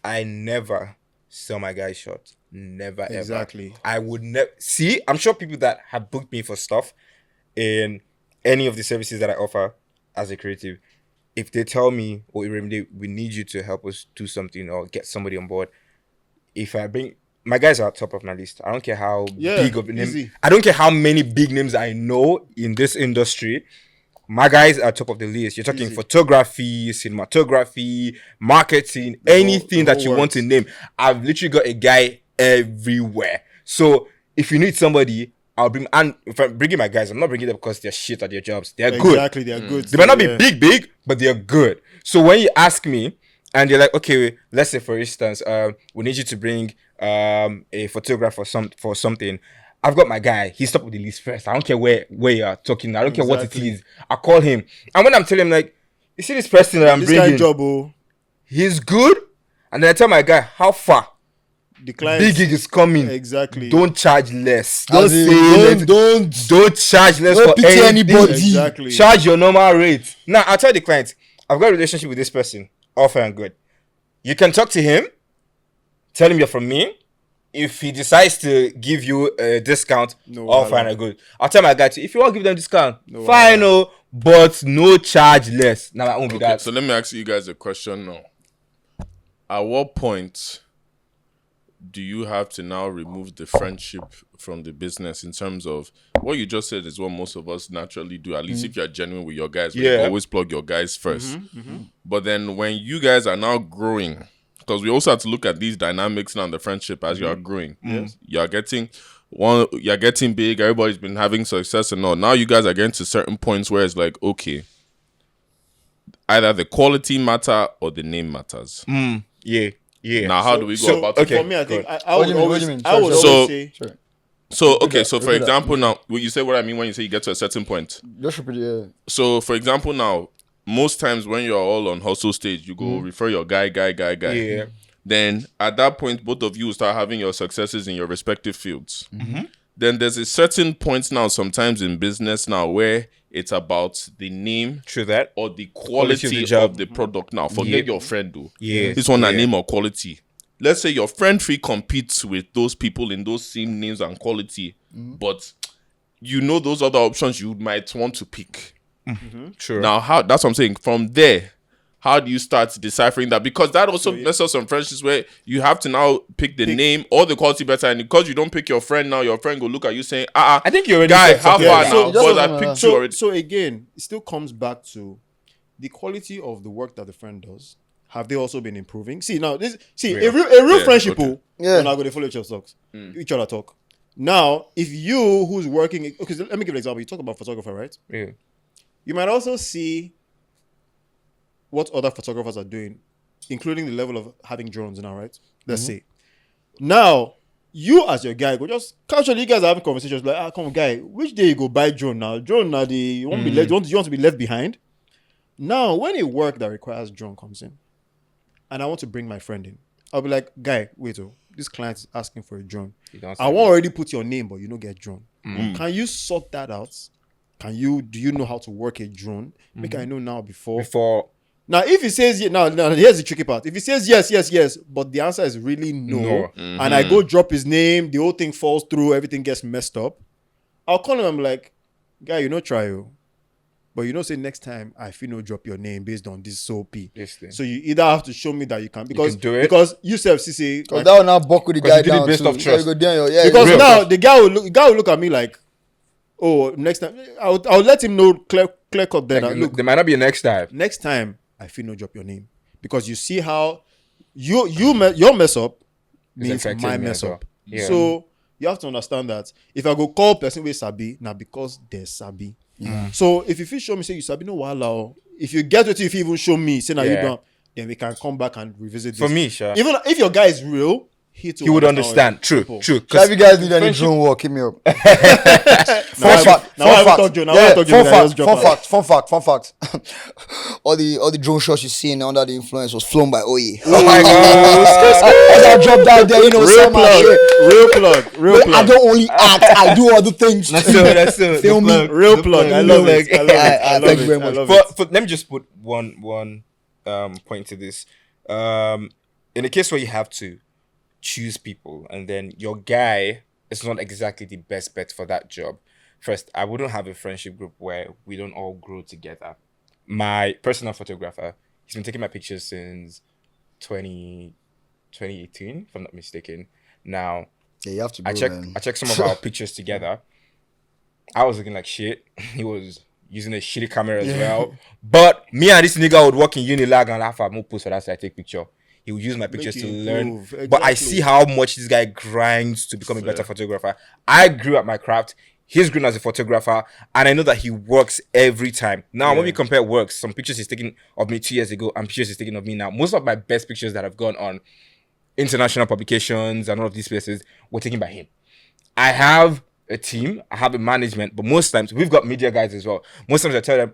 I never sell my guys short. Never ever. Exactly. I would never see. I'm sure people that have booked me for stuff in any of the services that I offer as a creative, if they tell me, "Oh, Iremide, we need you to help us do something or get somebody on board," if I bring my guys are top of my list. I don't care how big of a name. easy. I don't care how many big names I know in this industry. My guys are top of the list. You're talking Easy. photography, cinematography, marketing, anything the that whole you want works. to name. I've literally got a guy everywhere. So if you need somebody, I'll bring. And if I'm bringing my guys, I'm not bringing them because they're shit at their jobs. They're good. Exactly, they're good. They might not Yeah. be big, but they're good. So when you ask me, and you're like, okay, let's say for instance, we need you to bring a photographer for something. I've got my guy. He's top of the list first. I don't care where you are talking. I don't care what it Exactly. is. I call him, and when I'm telling him like, you see this person that I'm This guy bringing, job, oh, he's good, and then I tell my guy how far. the client. Big gig is coming. Exactly. Don't charge less. Don't As in, say don't charge less Don't for pity anything. anybody. Exactly. Charge your normal rate. Now I'll tell the client, I've got a relationship with this person. All fair and good. You can talk to him, tell him you're from me. If he decides to give you a discount, No all wahala. fine and good. I'll tell my guy to, if you want to give them discount, No fine, oh, but no charge less. Now I won't be Okay, that. so let me ask you guys a question now. At what point do you have to now remove the friendship from the business in terms of what you just said is what most of us naturally do, at least if you're genuine with your guys, Yeah. you always plug your guys 1st. But then when you guys are now growing, because we also have to look at these dynamics now in the friendship as you are growing. Yes. You're getting big, everybody's been having success and all. Now you guys are getting to certain points where it's like, okay, either the quality matter or the name matters. Yeah. Now how do we go about okay. it? For me, I think I What would do you mean? What always, do you mean? I would Sorry, always sorry. say, Sorry. So Repeat okay, that, so for repeat that. example now, will you say what I mean when you say you get to a certain point? Just repeat it. Yeah. So for example now, most times when you're all on hustle stage, you go refer your guy. Yeah. Then at that point, both of you will start having your successes in your respective fields. Then there's a certain point now, sometimes in business now, where it's about the name True that. or the Quality of quality the job. of the product. Now, forget your friend, though. Yeah. This one, a Yeah. name or quality. Let's say your friend free competes with those people in those same names and quality, but you know those other options you might want to pick. True. Now, that's what I'm saying. From there, how do you start deciphering that? Because that also messes up some friendships where you have to now pick the name or the quality better, and because you don't pick your friend now, your friend will look at you saying, I think you already guy, said how something far like that. now? So- Because I picked you already. So again, it still comes back to the quality of the work that the friend does. Have they also been improving? See now, a real Yeah, friendship, okay. we're not going to follow each other talk. Now, if you who's working, okay, so let me give an example. You talk about photographer, right? Yeah. You might also see what other photographers are doing, including the level of having drones now, right? Let's say. Now, you as your guy, go just casually, you guys are having conversations like, come on, guy, which day you go buy drone now? Drone now, you won't be left, you want to be left behind? Now, when a work that requires drone comes in, and I want to bring my friend in, I'll be like, guy, wait, this client is asking for a drone. I won't already put your name, but you don't get drone. Can you sort that out? Do you know how to work a drone? Make I know now before. Now, if he says now here's the tricky part. If he says yes, but the answer is really no, and I go drop his name, the whole thing falls through, everything gets messed up, I'll call him. I'm like, guy, try. But say next time I feel no drop your name based on this SOP. So you either have to show me that you can do it. because you self CC Because that will now buckle the 'Cause guy you did it down based too. off trust. You go down your, because real now trust. the guy will look at me like, oh, next time I'll let him know clear cut then. Look, There might not be a next time. next time I feel no drop your name because you see how your mess up means affecting my me mess as well. up. Yeah. So you have to understand that if I go call person with sabi, now because there's sabi. So if you feel show me say you sabi no wahala, if you get it, if you even show me say now you Yeah. don't, then we can come back and revisit this. For me, sure. Even if your guy is real, he would understand. True. So if you guys need any drone work, hit me up. Fun fact. all the drone shots you see under the influence was flown by Oye. Oh my god. As I dropped down there, you know, Real But plug. I don't only act, I do other things. That's it. Feel me? Real plug. I love it. Thank you very much. Let me just put one point to this. In the case where you have to choose people and then your guy is not exactly the best bet for that job. First, I wouldn't have a friendship group where we don't all grow together. My personal photographer, he's been taking my pictures since 2018, if I'm not mistaken. Now, Yeah, you have to. I checked some of our pictures together. I was looking like shit. He was using a shitty camera as well. But me and this nigga would work in Unilag and have more post for that, so I take picture. He would use my pictures to learn. Exactly. But I see how much this guy grinds to become a better photographer. I grew at my craft. He's grown as a photographer, and I know that he works every time. Now, when we compare works, some pictures he's taken of me 2 years ago and pictures he's taken of me now. Most of my best pictures that have gone on international publications and all of these places were taken by him. I have a team, I have a management, but most times we've got media guys as well. Most times I tell them,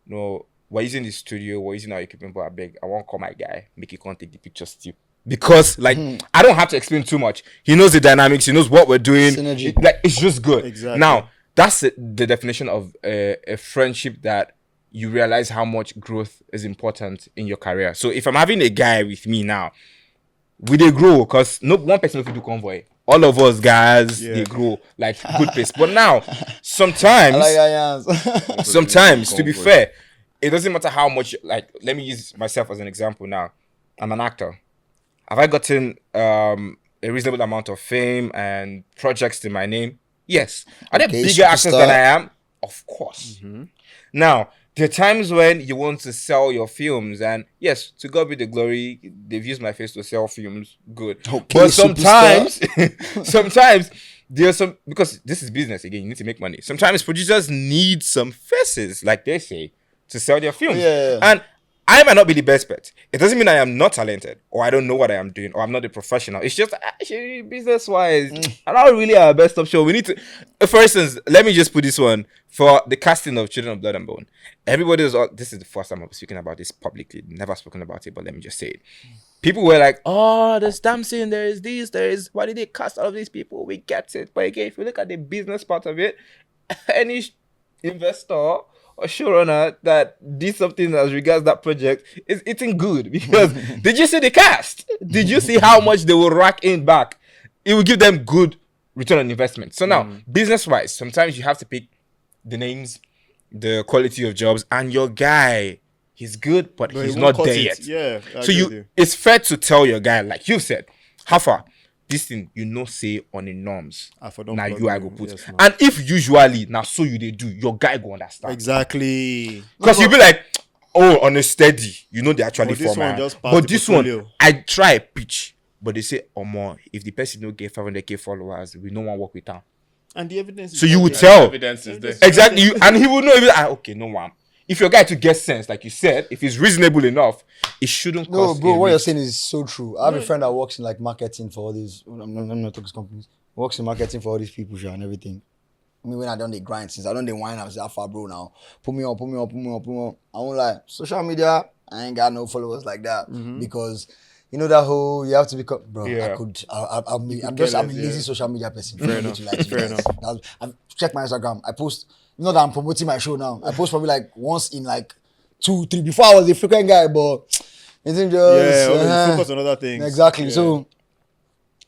no, we're using the studio, we're using our equipment, but I won't call my guy, make it can't take the pictures too. Because I don't have to explain too much. He knows the dynamics, he knows what we're doing. Synergy. It's just good. Exactly. Now, that's the definition of a friendship that you realize how much growth is important in your career. So if I'm having a guy with me now, we they grow because no one person will do convoy. All of us guys they grow like good pace. But now sometimes to be fair, it doesn't matter how much. Like, let me use myself as an example now. I'm an actor. Have I gotten a reasonable amount of fame and projects to my name? Yes. Are there bigger actors than I am? Of course. Now, there are times when you want to sell your films, and yes, to God be the glory, they've used my face to sell films. Good. But sometimes there's some, because this is business again, you need to make money. Sometimes producers need some faces, like they say, to sell their films. And I might not be the best bet. It doesn't mean I am not talented or I don't know what I am doing or I'm not a professional. It's just actually business-wise, I'm not really our best option. We need to, for instance, let me just put this one for the casting of Children of Blood and Bone. Everybody is, this is the first time I'm speaking about this publicly. Never spoken about it, but let me just say it. People were like, oh, there's Damson, there is this, there is, why did they cast all of these people? We get it. But again, if you look at the business part of it, any investor or showrunner that did something as regards that project is eating good, because did you see the cast? Did you see how much they will rack in back? It will give them good return on investment. So now, business-wise, sometimes you have to pick the names, the quality of jobs, and your guy, he's good, but he's not there yet. Yeah. So it's fair to tell your guy, like you said, how far? This thing you know say on the norms. Now I go put. Yes, and if usually now so you they do, your guy go understand. Exactly. Because you'll be like, oh, on a steady, you know they actually format. But this one, I try pitch, but they say, oh more, if the person don't get 500k followers, we no one work with him. And the evidence is so you would tell. Evidence is there. Exactly. And he would know, okay, no one. If your guy to get sense, like you said, if he's reasonable enough, it shouldn't cost. No, bro, what you're saying is so true. I have a friend that works in like marketing for all these. I'm not talking companies. Works in marketing for all these people and everything. I mean, when I done the grind, since I done the wine, I was that far, bro. Now put me on. I won't lie. Social media, I ain't got no followers like that because you know that whole you have to become, bro. Yeah. I'm a lazy social media person. Fair enough. I've checked my Instagram. I post. You know that I'm promoting my show now. I post probably like once in like 2, 3. Before I was a frequent guy, but it's just focus on other things. Exactly. Yeah. So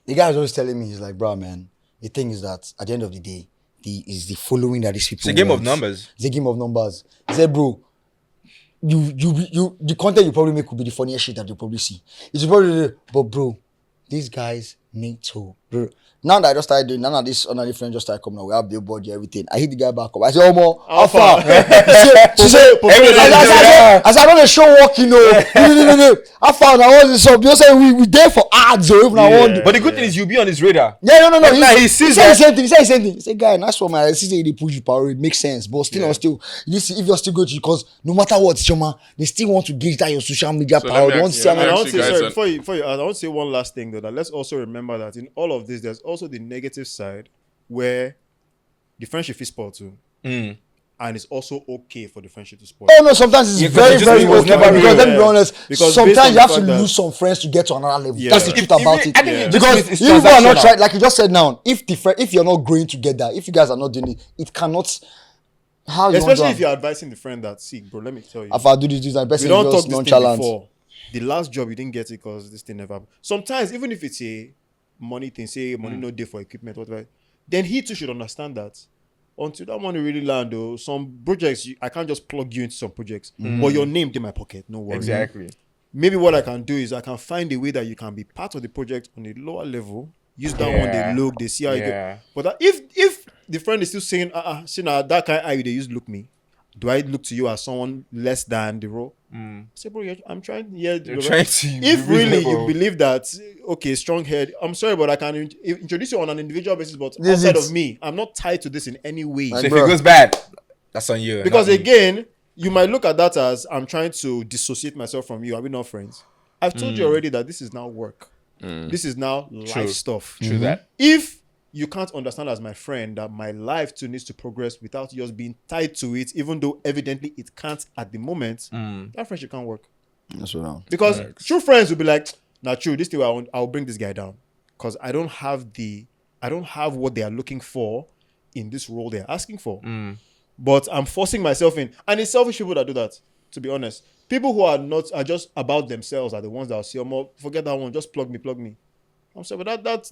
the guy was always telling me, he's like, bro, man, the thing is that at the end of the day, the following that these people. It's a game of numbers. It's a game of numbers. He said, bro, you the content you probably make will be the funniest shit that you probably see. It's probably, but bro, these guys need to, bro. Now that I just started doing, now that this another friend just started coming out, we have billboard, everything. I hit the guy back up. I said, oh, more, how far? She said, I said, I don't show walking, no. How far now? All this up. You say we there for ads, or even I want. But the good thing is you'll be on his radar. Yeah, no. He sees the same thing. He said the same thing. He said, guy, nice one, man. I see they push you power. It makes sense, but still, you see, if you're still good, because no matter what, Shoma, they still want to gauge that your social media power. They want to see. I want to say one last thing though. That let's also remember remember that in all of this, there's also the negative side where the friendship is spoiled too. Mm. And it's also okay for the friendship to spoil. Oh no, sometimes it's very, very was okay. never Because let me real. be honest, Because sometimes based on you the have to fact that- lose some friends to get to another level. Yeah. That's the truth about it. I think it just Because means if it's you are not transactional. trying, like you just said now, if you're not growing together, if you guys are not doing it, it cannot. How you Especially want if to? you're advising the friend that, see, bro, let me tell you. If I do this, and We person don't talk just this thing nonchalant. before. The last job you didn't get it because this thing never happened. Sometimes, even if it's a money thing, say money no day for equipment, whatever, then he too should understand that. Until that money really land, though, some projects I can't just plug you into some projects, but your name in my pocket, no worry. Exactly. Maybe what I can do is I can find a way that you can be part of the project on a lower level. Use that one, they look, they see how you Yeah. go. But that if the friend is still saying, see now that kind of eye they use look me, do I look to you as someone less than the role? I say, bro, I'm trying. Yeah, You're trying to if be really you reasonable. believe that, okay, strong head. I'm sorry, but I can introduce you on an individual basis. But This outside is- of me, I'm not tied to this in any way. So if Bruh. it goes bad, that's on you. Because not me. again, you might look at that as I'm trying to dissociate myself from you. Are we not friends? I've told you already that this is now work. This is now life stuff. True that. If you can't understand as my friend that my life too needs to progress without just being tied to it, even though evidently it can't at the moment, that friendship can't work. That's what I'm. Because true friends will be like, nah, true, this thing I'll bring this guy down. Because I don't have what they are looking for in this role they're asking for. But I'm forcing myself in. And it's selfish people that do that, to be honest. People who are just about themselves are the ones that will say, oh, more, forget that one, just plug me. I'm sorry, but that's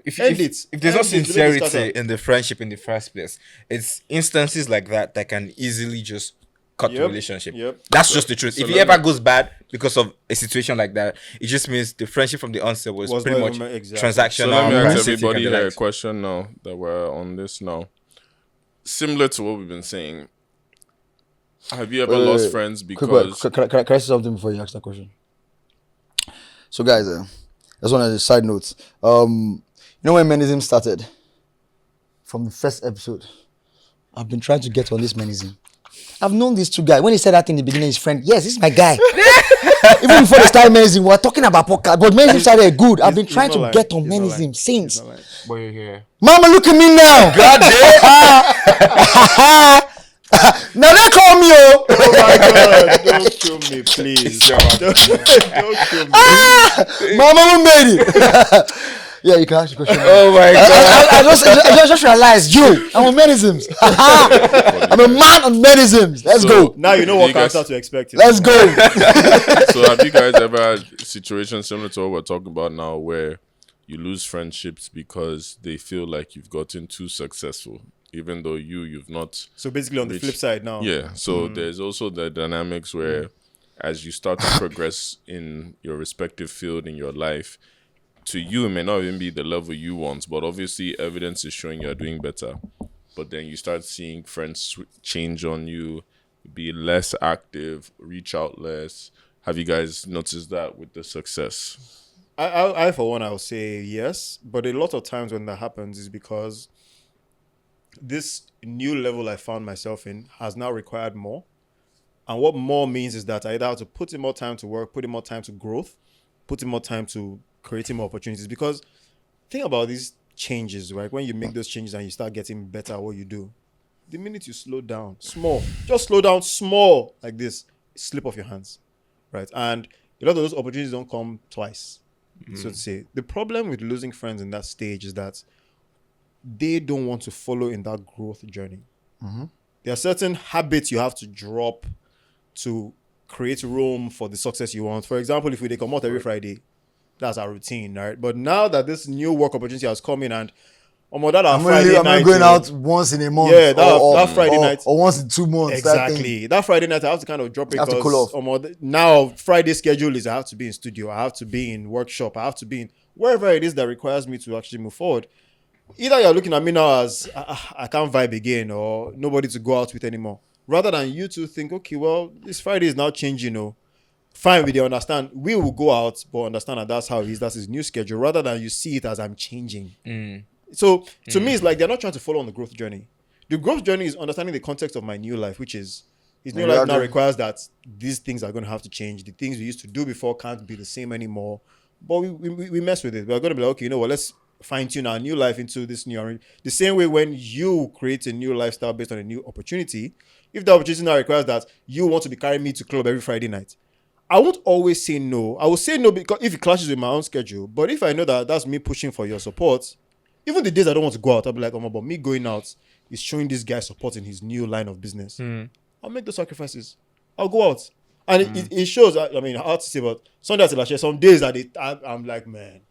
If end if, it. if there's no End it. Let me discuss sincerity that. in the friendship in the first place, it's instances like that that can easily just cut the Yep, relationship. yep. That's just the truth. so If it let ever me- goes bad because of a situation like that, it just means the friendship from the onset was Was pretty not much even- exactly. transactional. So let me ask parasitic, everybody and the here a likes. question now that we're on this now. Similar to what we've been saying. Have you ever lost friends because Can I say something before you ask that question? So, guys, that's one of the side notes. You know when Menism started? From the first episode, I've been trying to get on this Menism. I've known these two guys. When he said that in the beginning, his friend, yes, this is my guy. Even before they started Menism, we were talking about podcast, but Menism started good. I've been He's trying not to lying. get on He's not Menism lying. since. He's not lying. But you're here. Mama, look at me now. God damn. Now they call me, oh. Oh my God, don't kill me, please. Don't kill me. Mama, we made it. Yeah, you can ask the question. Oh my god. I just realized, I'm on Menisms. I'm a man on Menisms. Let's go. Now you know Do what you guys- character to expect. Let's go. So have you guys ever had situations similar to what we're talking about now where you lose friendships because they feel like you've gotten too successful, even though you've not. So basically on the Which- flip side now. Yeah. So there's also the dynamics where as you start to progress in your respective field in your life, to you it may not even be the level you want, but obviously evidence is showing you're doing better. But then you start seeing friends change on you, be less active, reach out less. Have you guys noticed that with the success? I for one, I will say yes. But a lot of times when that happens is because this new level I found myself in has now required more. And what more means is that I either have to put in more time to work, put in more time to growth, put in more time to creating more opportunities. Because think about these changes, right? When you make those changes and you start getting better at what you do, the minute you slow down, just slow down small like this, slip off your hands, right? And a lot of those opportunities don't come twice, so to say. The problem with losing friends in that stage is that they don't want to follow in that growth journey. There are certain habits you have to drop to create room for the success you want. For example, if we come out every Friday, that's our routine, right? But now that this new work opportunity has come in and that our I'm Friday only night, going out once in a month. Yeah, that Friday night. Or once in 2 months. Exactly. That Friday night, I have to kind of drop it You have to cool off. because now Friday schedule is I have to be in studio, I have to be in workshop, I have to be in wherever it is that requires me to actually move forward. Either you're looking at me now as I can't vibe again or nobody to go out with anymore. Rather than you to think, okay, well, this Friday is now changing, Fine, we understand. We will go out, but understand that that's how it is. That's his new schedule. Rather than you see it as I'm changing. So to me, it's like they're not trying to follow on the growth journey. The growth journey is understanding the context of my new life, which is his new life now requires that these things are going to have to change. The things we used to do before can't be the same anymore. but we mess with it. We're going to be like, okay, you know what? Let's fine tune our new life into this new. The same way when you create a new lifestyle based on a new opportunity, if the opportunity now requires that you want to be carrying me to club every Friday night, I won't always say no. I will say no because if it clashes with my own schedule. But if I know that that's me pushing for your support, even the days I don't want to go out, I'll be like, oh, but me going out is showing this guy support in his new line of business. I'll make the sacrifices. I'll go out. And it shows, I mean, hard to say, but some days that I'm like, man.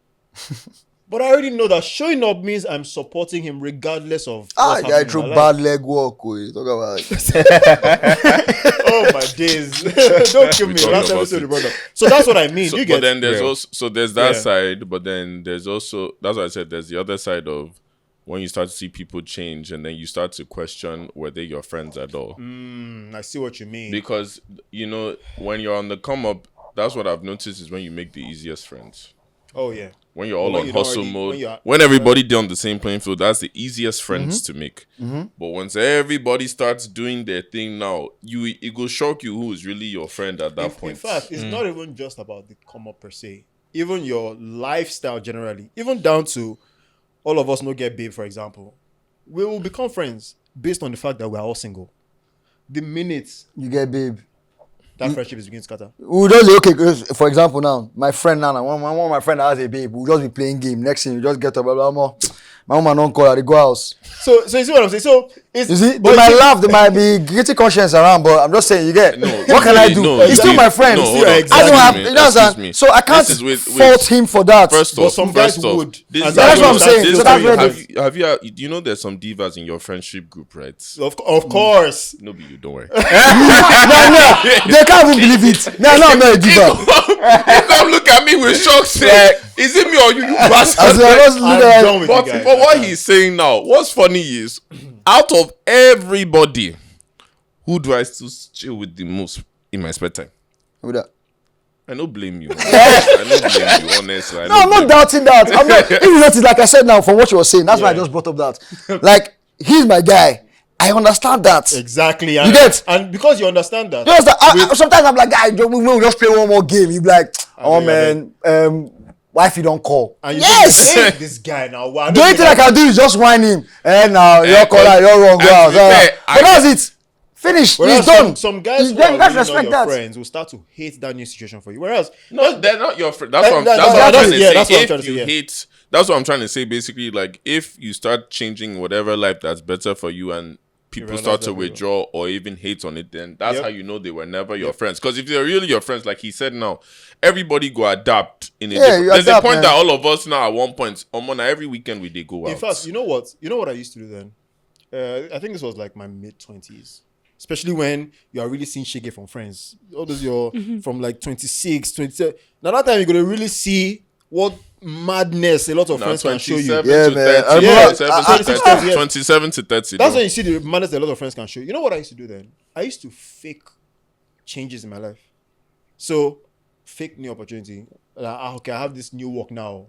But I already know that showing up means I'm supporting him regardless of what's guy happening through in my bad life. leg walk. Talk about Oh my days. Don't kill me. talking Last about episode, it. brother. So that's what I mean. So, you but get then there's real. also there's that Yeah. side, but then there's also, that's what I said, there's the other side of when you start to see people change and then you start to question were they your friends at all. I see what you mean. Because, you know, when you're on the come up, that's what I've noticed is when you make the easiest friends. Oh yeah. When you're all When on you don't hustle already- mode, when you're- when everybody on the same playing field, that's the easiest friends to make. But once everybody starts doing their thing now, it will shock you who is really your friend at that In point. fact, it's not even just about the come up per se. Even your lifestyle generally, even down to all of us no get babe, for example, we will become friends based on the fact that we are all single. The minute you get babe. that friendship is beginning to scatter. We'll just say, okay, 'cause for example, now, my friend now, one of my friend that has a babe, we'll just be playing game. Next thing, you just get up, blah, blah, blah. My woman don't call her, they go house. So you see what I'm saying? So it's You see, they but might you- laugh, they might be guilty conscience around, but I'm just saying, you get, No, what can I really, do? no, He's still see, my friend. no, hold on. I don't Excuse have, me, you know what I'm excuse saying? me. So I can't This is with- fault him for that. First But off, some guys first off, would. this And is that's what I'm saying. this So is that's how where have you do you know there's some divas in your friendship group, right? Of course. No, be you, don't worry. no, they can't even believe it. No, I'm not a diva. You come look at me with shock, say, is it me or you bastard? As I just look I'm at done with But you guys. for what he's saying now, what's funny is, out of everybody, who do I still chill with the most in my spare time? Who that? I don't blame you. I don't blame you, honestly. No, I'm not doubting that. I'm not. If you notice, like I said now, from what you were saying, that's why I just brought up that. Like, he's my guy. I understand that. Exactly. You get? And because you understand that. You understand? Sometimes I'm like, guy, we'll just play one more game. You be like, oh know, man, wifey don't call. And you Yes. think, hey, this guy now. Wow, The only thing I can do is just whine him. And now you're calling, you're wrong. and to be fair, But that's it. Finish. Whereas He's done. some guys You who are guys really respect not your that. friends will start to hate that new situation for you. Whereas No, they're not your friend. That's what I'm, That- that's what I'm that's- trying to yeah, say. that's what I'm If trying to say, you yeah. hate, that's what I'm trying to say. Basically, like if you start changing whatever life that's better for you, and people realize start that to people- withdraw or even hate on it, then that's Yep. how you know they were never your friends. Because if they're really your friends, like he said now, everybody go adapt in a Yeah, different. you There's adapt, a point man. that all of us now at one point, every weekend we did go out. in fact, you know what I used to do then? I think this was like my mid-20s. Especially when you are really seeing shege from friends. All those you're from like 26, 27. Now that time you're gonna really see what madness a lot of Now, friends can show you. 27 Yeah, to man. 30, I remember- 27 to 26, 30, yes. 27 to 30. That's no. when you see the madness that a lot of friends can show you. You know what I used to do then? I used to fake changes in my life. So, fake new opportunity. Okay, I have this new work now.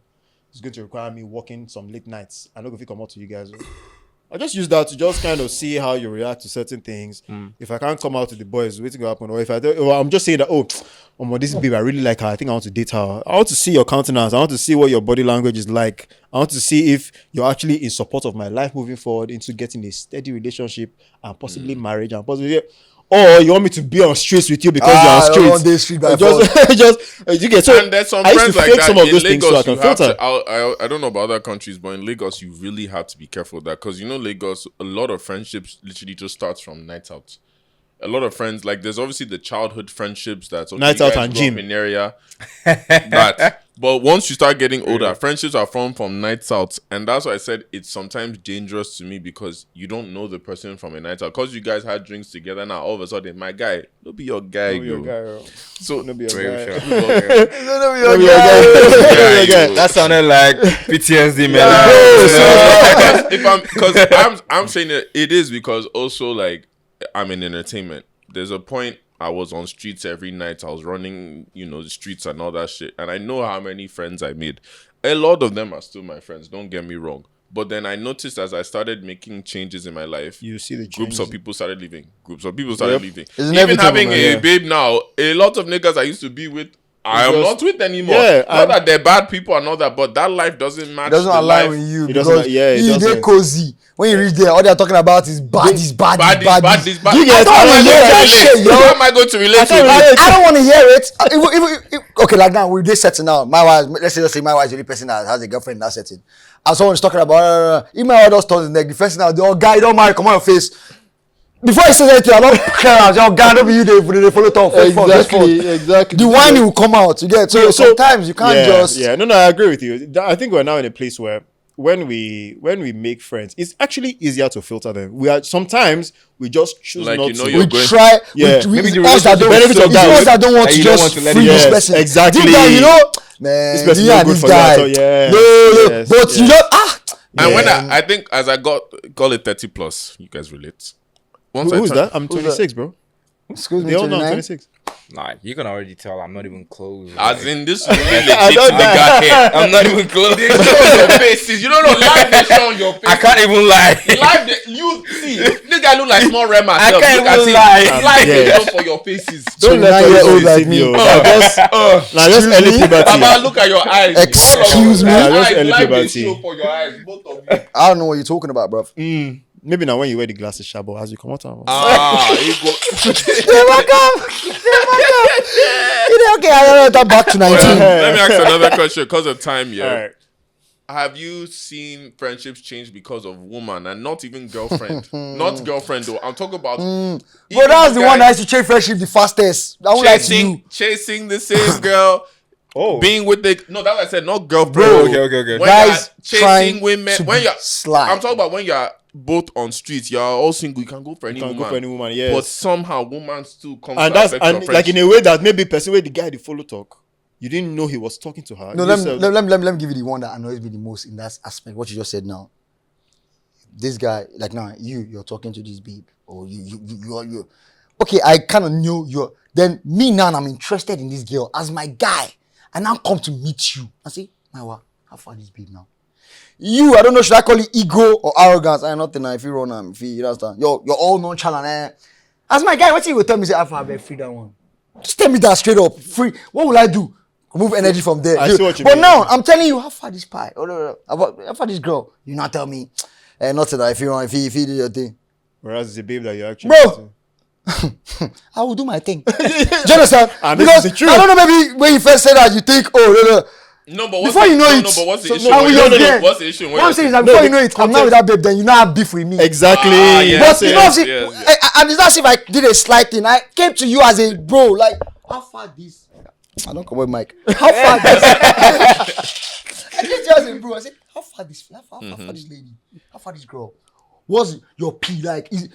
It's going to require me working some late nights. I'm not going to come out to you guys. I just use that to just kind of see how you react to certain things. If I can't come out to the boys, what's going to happen? Or if I'm just saying that, this babe, I really like her. I think I want to date her. I want to see your countenance. I want to see what your body language is like. I want to see if you're actually in support of my life moving forward into getting a steady relationship and possibly marriage and possibly. Or you want me to be on streets with you because you're on on streets. this street by just you get so. And there's some I used to friends like fake that some of in those things so I Lagos. can You have filter. to. I don't know about other countries, but in Lagos, you really have to be careful with that because you know Lagos, a lot of friendships literally just starts from nights out. A lot of friends, like there's obviously the childhood friendships that's okay, Nights you out guys and grew up gym. in area. But once you start getting older, friendships are formed from nights out, and that's why I said it's sometimes dangerous to me because you don't know the person from a night out. Because you guys had drinks together, now all of a sudden, my guy, no be your guy, yo. So No be your Very guy. sure. No be your guy. yo. That sounded like PTSD, man. Because I'm saying it is because also like I'm in entertainment. There's a point I was on streets every night. I was running, the streets and all that shit. And I know how many friends I made. A lot of them are still my friends. Don't get me wrong. But then I noticed as I started making changes in my life, You see the groups changes. of people started leaving. Groups of people started leaving. Even inevitable, having man, a yeah. babe now, a lot of niggas I used to be with I am not with anymore. Yeah, not that they're bad people and all that, but that life doesn't match. It doesn't the align life. with you It doesn't. because Yeah, it they're doesn't. cozy. When you reach there, all they're talking about is baddies. You get I don't want to hear that shit, yo. How am I going to relate to it? I don't want to hear it. Okay, like now we're this setting now. My wife, let's say my wife is the only person that has a girlfriend in that setting. And someone's talking about even my wife just turns the neck. The first thing now, the guy, don't marry, come on your face. Before he says anything, I don't care. Your guy, don't be you. They follow top. Exactly. The wine will come out. You get so sometimes you can't just. Yeah, no, I agree with you. I think we're now in a place where when we make friends, it's actually easier to filter them. Sometimes we just choose Like, not you know, to. you're We going- try. Yeah. Maybe the us that don't. benefit of It's doubt. us that don't want And to you don't just want to let free it this go. person. Exactly. Deep down, you know, man, This person me is and good this for you guy. at all. Yeah. No, Yes, but yes. you know, And when Man. I think as I call it 30 plus, you guys relate. Once Who's I that? I'm 26, bro. Excuse me, They all know I'm 29. 26. Nah, you can already tell I'm not even close. As like, in this really I legit don't to the guy here. I'm not even close. They show your faces. You don't know live they show on your face. I can't even lie. Live you see this guy look like small Rem I myself. can't Look at even him. lie. Live they Yeah. show for your faces. Don't let 29-year-old us like deceive me. you. Now just early puberty. Baba, look at your eyes. Excuse me. All of Just your eyes, early live they puberty. show for your eyes. Both of you. I don't know what you're talking about, bro. Maybe now when you wear the glasses, Shabo, as you come out. He go. Never come. Okay, I got back to 19. Let me ask another question because of time. Yeah. All right. Have you seen friendships change because of woman and not even girlfriend? Not girlfriend though. I'm talking about. But that's the one that used to change friendship the fastest. That one like you. chasing the same girl. Oh. Being with the that's what I said, not girlfriend. Bro, okay. When Guys you're trying chasing women, to when be you're sly. I'm talking about when you're both on streets, you're all single, you can go for any Can't woman. go for any woman, yes. But somehow woman still comes And to that's affect your and like in friendship. a way that maybe person where the guy the follow talk, you didn't know he was talking to her. No, You let said- me give you the one that annoys me the most in that aspect. What you just said now. This guy, like now, you're talking to this babe, or you. Okay, I kind of knew you're. Then me now, I'm interested in this girl as my guy, and now come to meet you. I say, Maiwa, how far this babe now? You, I don't know, should I call it ego or arrogance? I nothing. If you run, if you understand, you're all nonchalant. As my guy, what you will tell me? Say, Alpha, I beg free that one. Just tell me that straight up. Free. What will I do? Remove energy from there. I see what you but mean. now I'm telling you, how far this pie? How far this girl? You not tell me. Nothing. If you run, if you do your thing, Whereas it's a babe that you actually bro. I will do my thing. Do you understand? And this Because is the truth. I don't know. Maybe when you first said that, you think, oh, No, but what's before the, you know no, it, no, but what's the so issue? now when we you're- don't get- What's the issue? When what I'm you're- saying is that No, before the you know it, I'm context- not with that babe. Then you now have beef with me. Exactly. yes. But you know, Yes, see, yes. and it's not as if I did a slight thing. I came to you as a bro. Like, how far this? I don't come with Mike. How far this? I came to you as a bro. I said, how far this? How far this lady? How far this girl? What's your P like? Is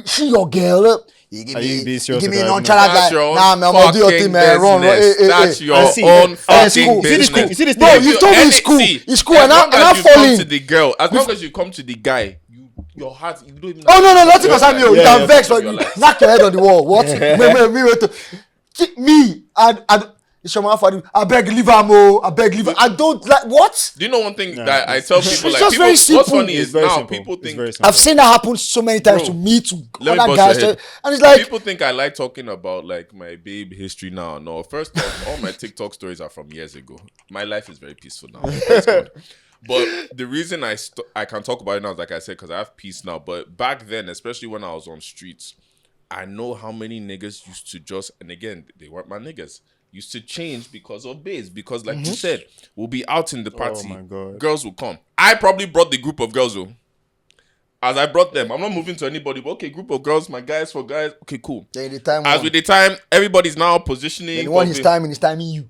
she your girl? You give Are you me, being you serious give me about it? nonchalant That's like, your own nah, man, I'm gonna do your fucking thing, man. Run. business. That's your And see, own and see, fucking you see this business. you see this No, thing? you told me it's cool. It's cool, and I'm as you falling. come to the girl, as long as you come to the guy, your heart, you don't even. Oh no, nothing concern me. You yeah, can yeah, vex, yeah, but yeah, you yeah. knock your head on the wall. What? Me, Isyomar, I beg leave am oh. I beg leave. I don't like what. Do you know one thing Nah, that I tell people? it's Like, just people, very what's simple. funny It's is very now simple. people It's think very simple. I've seen that happen so many times Bro, to me, to let me other bust guys, your head. and it's like, people think I like talking about like my babe history now. No, first off, all my TikTok stories are from years ago. My life is very peaceful now. Praise God. But the reason I can talk about it now is like I said, because I have peace now. But back then, especially when I was on streets, I know how many niggas used to just, and again, they weren't my niggas, used to change because of babes. Because like you said, we'll be out in the party. my God. Girls will come. I probably brought the group of girls though. As I brought them, I'm not moving to anybody, but okay, group of girls, my guys for guys, okay, cool. then the time, As with the time, everybody's now positioning. then one his time and his timing you.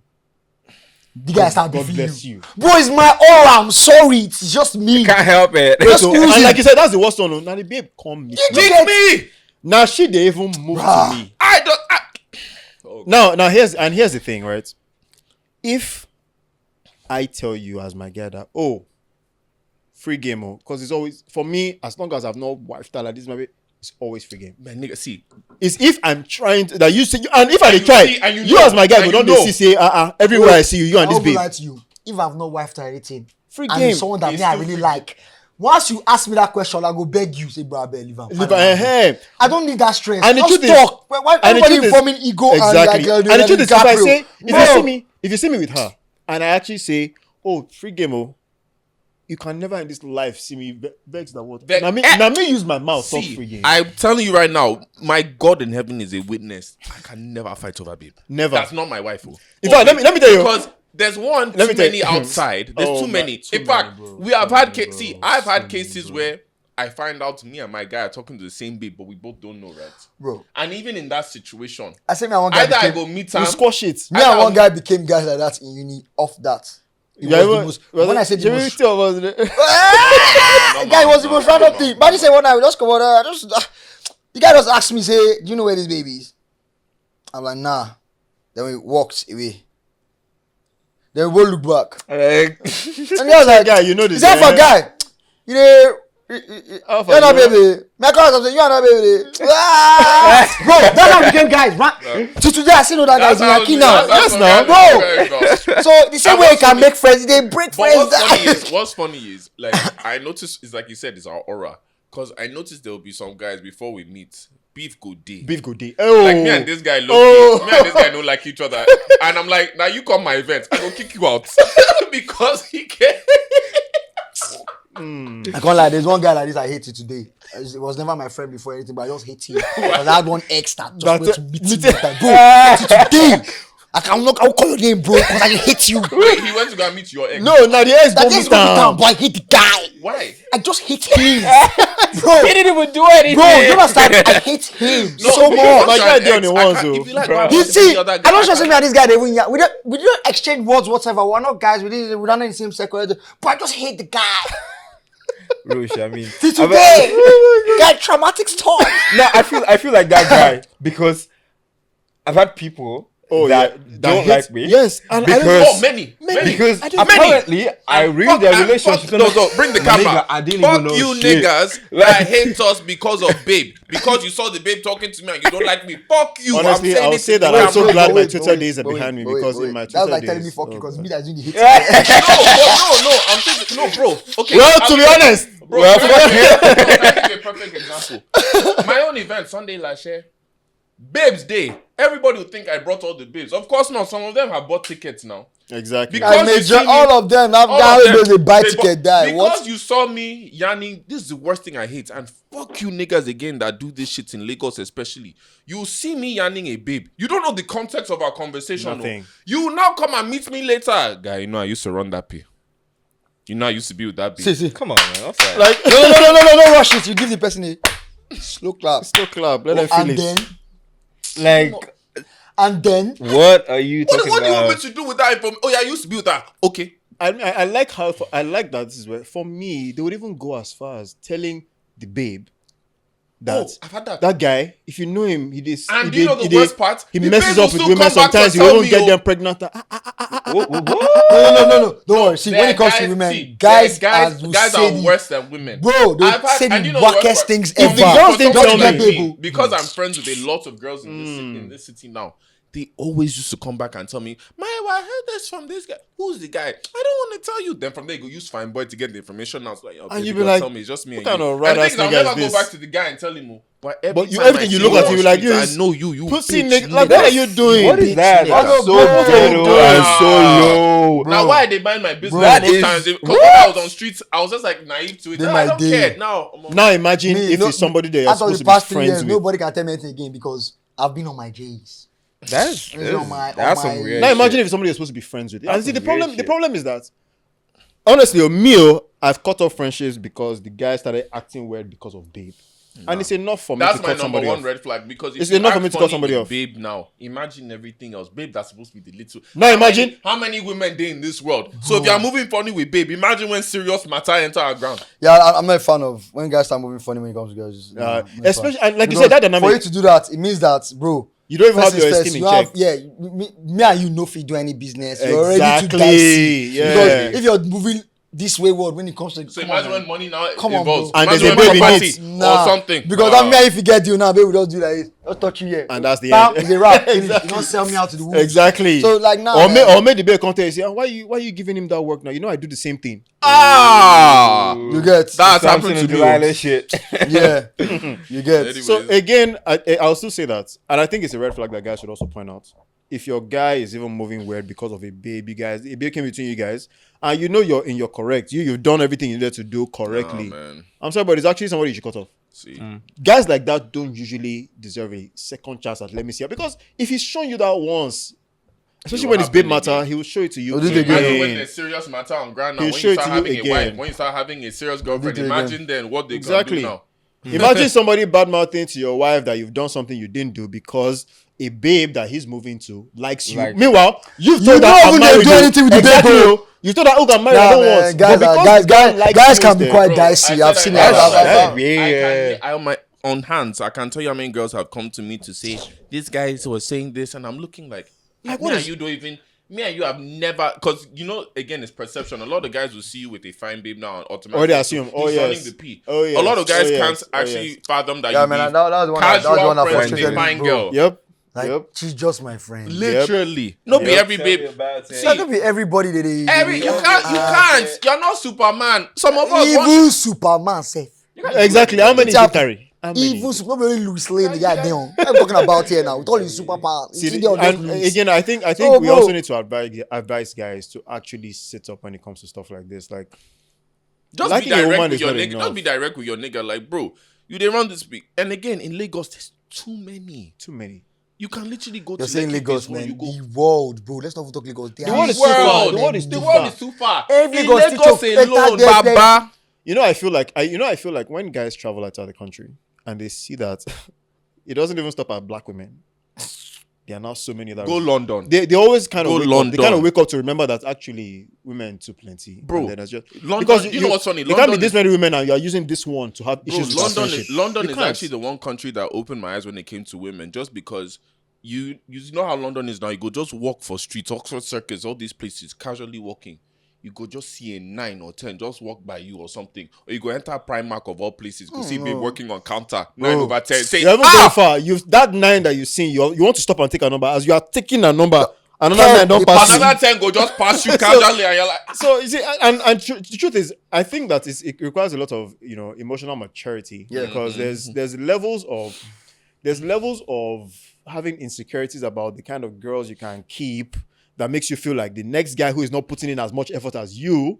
The guy start God beefing bless you. you. Bro, it's my aura. I'm sorry. It's just me. Can't help it. Just So, oozing. and like you said, that's the worst one. Now the babe come meet Did me. you Meet get- me. Now she they even move Bruh. to me. I don't. Now here's the thing, right? If I tell you as my guy that free game, because it's always for me, as long as I've not wifed like this, maybe it's always free game. Man, nigga, see. It's if I'm trying to that you say, and if I And dey you try, see, and you you know, as my guy, and go you don't know. dey see say everywhere I see you and I this will babe. lie to you. If I've not wifed or anything, Free and game. it's someone that It's me I still really free like. Once you ask me that question, I go beg you, say, bro, I better leave am. Leave am, I don't need that stress. And the Just truth is- talk. Why and the everybody truth is- informing ego Exactly. and like And the truth is, if I say, if you see me, if you see me with her and I actually say, "Oh, free game, oh," you can never in this life see me vex that what. Now me use my mouth talk free game. I'm telling you right now, my God in heaven is a witness. I can never fight over babe. Never. That's not my wife. In fact, let me tell you. Because there's too many outside. There's too many. In fact, we have had cases. See, I've had cases where I find out me and my guy are talking to the same babe, but we both don't know, right? Bro. And even in that situation, I say me and one guy either I go meet We him. squash it. Me and one guy became guys like that in uni off that. It was the most, when I said the most, two of us, guy, it was the most random thing. But he said one night we just come over there. The guy just asked me, say, "Do you know where this baby is?" I'm like, "Nah." Then we walked away. Then we both look back. And he was like, guy, you know this. He said, "For guy, you know, you're not baby. My cousin said, you're not baby." Bro, that's how we became guys, right? To today, I still know that guy's in Yaki now. Yes, now, bro. So the same way you can make friends, they break friends. What's funny is, like, I noticed, it's like you said, it's our aura. Because I noticed there will be some guys before we meet, beef go day. Oh. Like me and this guy me and this guy don't like each other. And I'm like, now you come my event, I go kick you out. Because he can't. I can't lie, there's one guy like this I hate you today. It was never my friend before anything, but I just hate him. Because I had one ex that just went to meet him. Like, bro, today, I'll call your name, bro, because I hate you. Wait, he went to go and meet your ex? No, now the ex That don't ex meet go down. but I hate the guy. Why? I just hate him. Bro, He didn't even do anything. bro, you understand? I hate him so much. My guy did on the ones, If you like, bro. You see, I'm not sure saying me and this guy, we don't exchange words whatsoever. We're not guys, we're not in the same circle. But I just hate the guy. Rosh, I mean, Till today, guy, traumatic story. no, I feel like that guy because I've had people that don't like me. Yes, and because many. because I didn't- apparently I read their relationship. No, bring the camera. Nigga, I didn't even Fuck know you shit. niggas that hate us because of babe. Because you saw the babe talking to me and you don't like me. Fuck you. Honestly, I'll say that I'm so glad my Twitter days are behind me because in my Twitter That was like days, telling me fuck you because me that's doing the hate. No. I'm thinking, no, bro. Okay. Well, to be honest, Bro, well, I'll give you a perfect example. My own event, Sunday last year, Babes Day. Everybody would think I brought all the babes. Of course not. Some of them have bought tickets now. exactly. Because I you made see me- all of them. Now they buy ticket die. Because What? you saw me yanning, this is the worst thing I hate. And fuck you niggas again that do this shit in Lagos especially. You see me yanning a babe. You don't know the context of our conversation. Nothing. No. You will now come and meet me later. Guy, you know I used to run that pay. You know I used to be with that babe. See. Come on, man. What's that? Like, No, rush it. You give the person a slow clap. still club. Let them feel And it. then, Like, what are you talking What do you want me about? to do with that information? Oh yeah, I used to be with her. Okay. I like how I like that this is where for me they would even go as far as telling the babe that I've had that. that guy, if you know him, he is. And he do you know the worst part? He The messes babe will up with still women come back to sometimes. He tell won't me, get oh. them pregnant. What? No. Don't worry. See, when it comes to women, guys guys will are say the- worse than women. Bro, they I've had- say and the you know the worst wackest part? things If ever. the girls didn't Don't tell get me- people. Because I'm friends with a lot of girls in this city now. They always used to come back and tell me, Maiwa, I heard this from this guy. Who's the guy? I don't want to tell you. Then from there, you go use fine boy to get the information. I was like, And you baby be girl, like, tell me, it's just me what and kind you. of right And the ass thing is, I'll nigga never is go back this? to the guy and tell him, oh, but You time everything I you see look at on him, you like, streets, this I know you pussy bitch nigga. Like, what are you doing? What is that? That's That's so so ghetto ghetto and so low. Now, why they mind my business That most is- times? Because when I was on streets, I was just like naive to it. They I might don't do. care. Now, Now imagine Me, if no- it's somebody that you're After supposed the to be past 3 friends years, with. nobody can tell me anything again because I've been on my J's. That's on some my- weird. Now imagine shit. if it's somebody you're supposed to be friends with. And see, the some weird problem, the shit. problem is that honestly, me, I've cut off friendships because the guy started acting weird because of babe, and it's enough for me that's to my cut number somebody one off. red flag because if It's you enough for act me to cut funny somebody with off. babe now, imagine everything else. Babe, that's supposed to be the little. Now imagine- how many women there in this world. So if you're moving funny with babe, imagine when serious matter enter our ground. Yeah, I'm not a fan of when guys start moving funny when it comes to girls. No, I'm not a fan. Especially, and like you Because said, that for you dynamic. to do that, it means that, bro. You don't even first have your things esteem first, in you check. have, me and you know if you do any business. You're already too Exactly, dicey. yeah. Because if you're moving this wayward when it comes to So imagine when money now Come on, involves. bro. And Imagine there's a when baby property needs. or something. Because Wow. I'm here if you get you now, baby, we don't do like this. Don't touch you here. And that's the Bam, end. it's a wrap. You don't sell me out to the wolves. Exactly. So like now, or man, may the bear contact and say, why you giving him that work now? You know I do the same thing. you get That's Samson happened to and me. Delilah shit. yeah, you get. Anyways. So again, I'll still say that, and I think it's a red flag that guys should also point out. if your guy is even moving weird because of a babe came between you guys, and you know you're correct. You've done everything you needed to do correctly. Nah, man. I'm sorry, but it's actually somebody you should cut off. See, Guys like that don't usually deserve a second chance at let me see. Because if he's shown you that once, especially It when will it's babe happen matter, again. he will show it to you. He'll do it imagine again. when there's serious matter on ground now. He'll When show you it start to you having a again. wife, when you start having a serious girlfriend, He'll do it imagine then what they Exactly. can do now. Imagine somebody bad mouthing to your wife that you've done something you didn't do because a babe that he's moving to likes you. Like- Meanwhile, you've You told don't that I'm even married. do anything with the babe, Exactly. bro. You told that I'm married. I Nah, don't man, want. guys, But because guys, the guy likes guys you can be instead. quite Bro, dicey. I I've said seen I- it. That's I can, on my on hands, I can tell you how many girls have come to me to say this guy was saying this, and I'm looking like Like, me what and is- you don't even. Me and you have never, because you know, again, it's perception. A lot of guys will see you with a fine babe now and automatically. Oh, they assume. Oh, he's yes. running the P. Oh, yes. A lot of guys Oh, yes. can't Oh, actually yes. fathom that Yeah, you man, be that was the one that casual friends with friends with me, a fine bro. girl. Yep. Like, Yep. she's just my friend. Literally, no be Yep. every Tell me babe. about it. See, That could be everybody that they. every you can't. You're not Superman. Some of us. Even Superman safe. Exactly. How many did you carry? How many? Even Superman, not only Louis Lane, the guy down. I'm talking about here now with all his superpower. See, See, they all just and lose. again, I think So, we bro. also need to advise guys to actually sit up when it comes to stuff like this. Like, Just liking be a direct woman with is your not nigga. enough. Just be direct with your nigga. Like, bro, you didn't run this big. And again, in Lagos, there's too many. too many. You can literally go You're to saying Lekki Lagos, Basement, man. You go. The world, bro. Let's not even talk Lagos. The world is too far. World, The world is too the world far. is too far. Every In Lagos Lagos teacher alone, better get Baba. You know, I feel like when guys travel outside the country and they see that it doesn't even stop at black women. There are now so many that Go London. they always kind of Go wake up. They London. kind of wake up to remember that actually women too plenty. Bro, And then it's just, London. because You know what's funny? There can't be London this many women and you are using this one to have Bro, issues with our London friendship. London You is can't. actually the one country that opened my eyes when it came to women, just because you know how London is now. You go just walk for streets, Oxford Circus, all these places, casually walking. You go just see a 9 or 10 just walk by you or something, or you go enter Primark of all places, go see babe working on counter 9/10. Say, You haven't gone far. That 9 that you see, you want to stop and take a number. As you are taking a number, another 9 don't pass you. Another 10 go just pass you casually, and you're like, So you see, the truth is, I think that it requires a lot of emotional maturity. Yeah. Because there's levels of having insecurities about the kind of girls you can keep that makes you feel like the next guy who is not putting in as much effort as you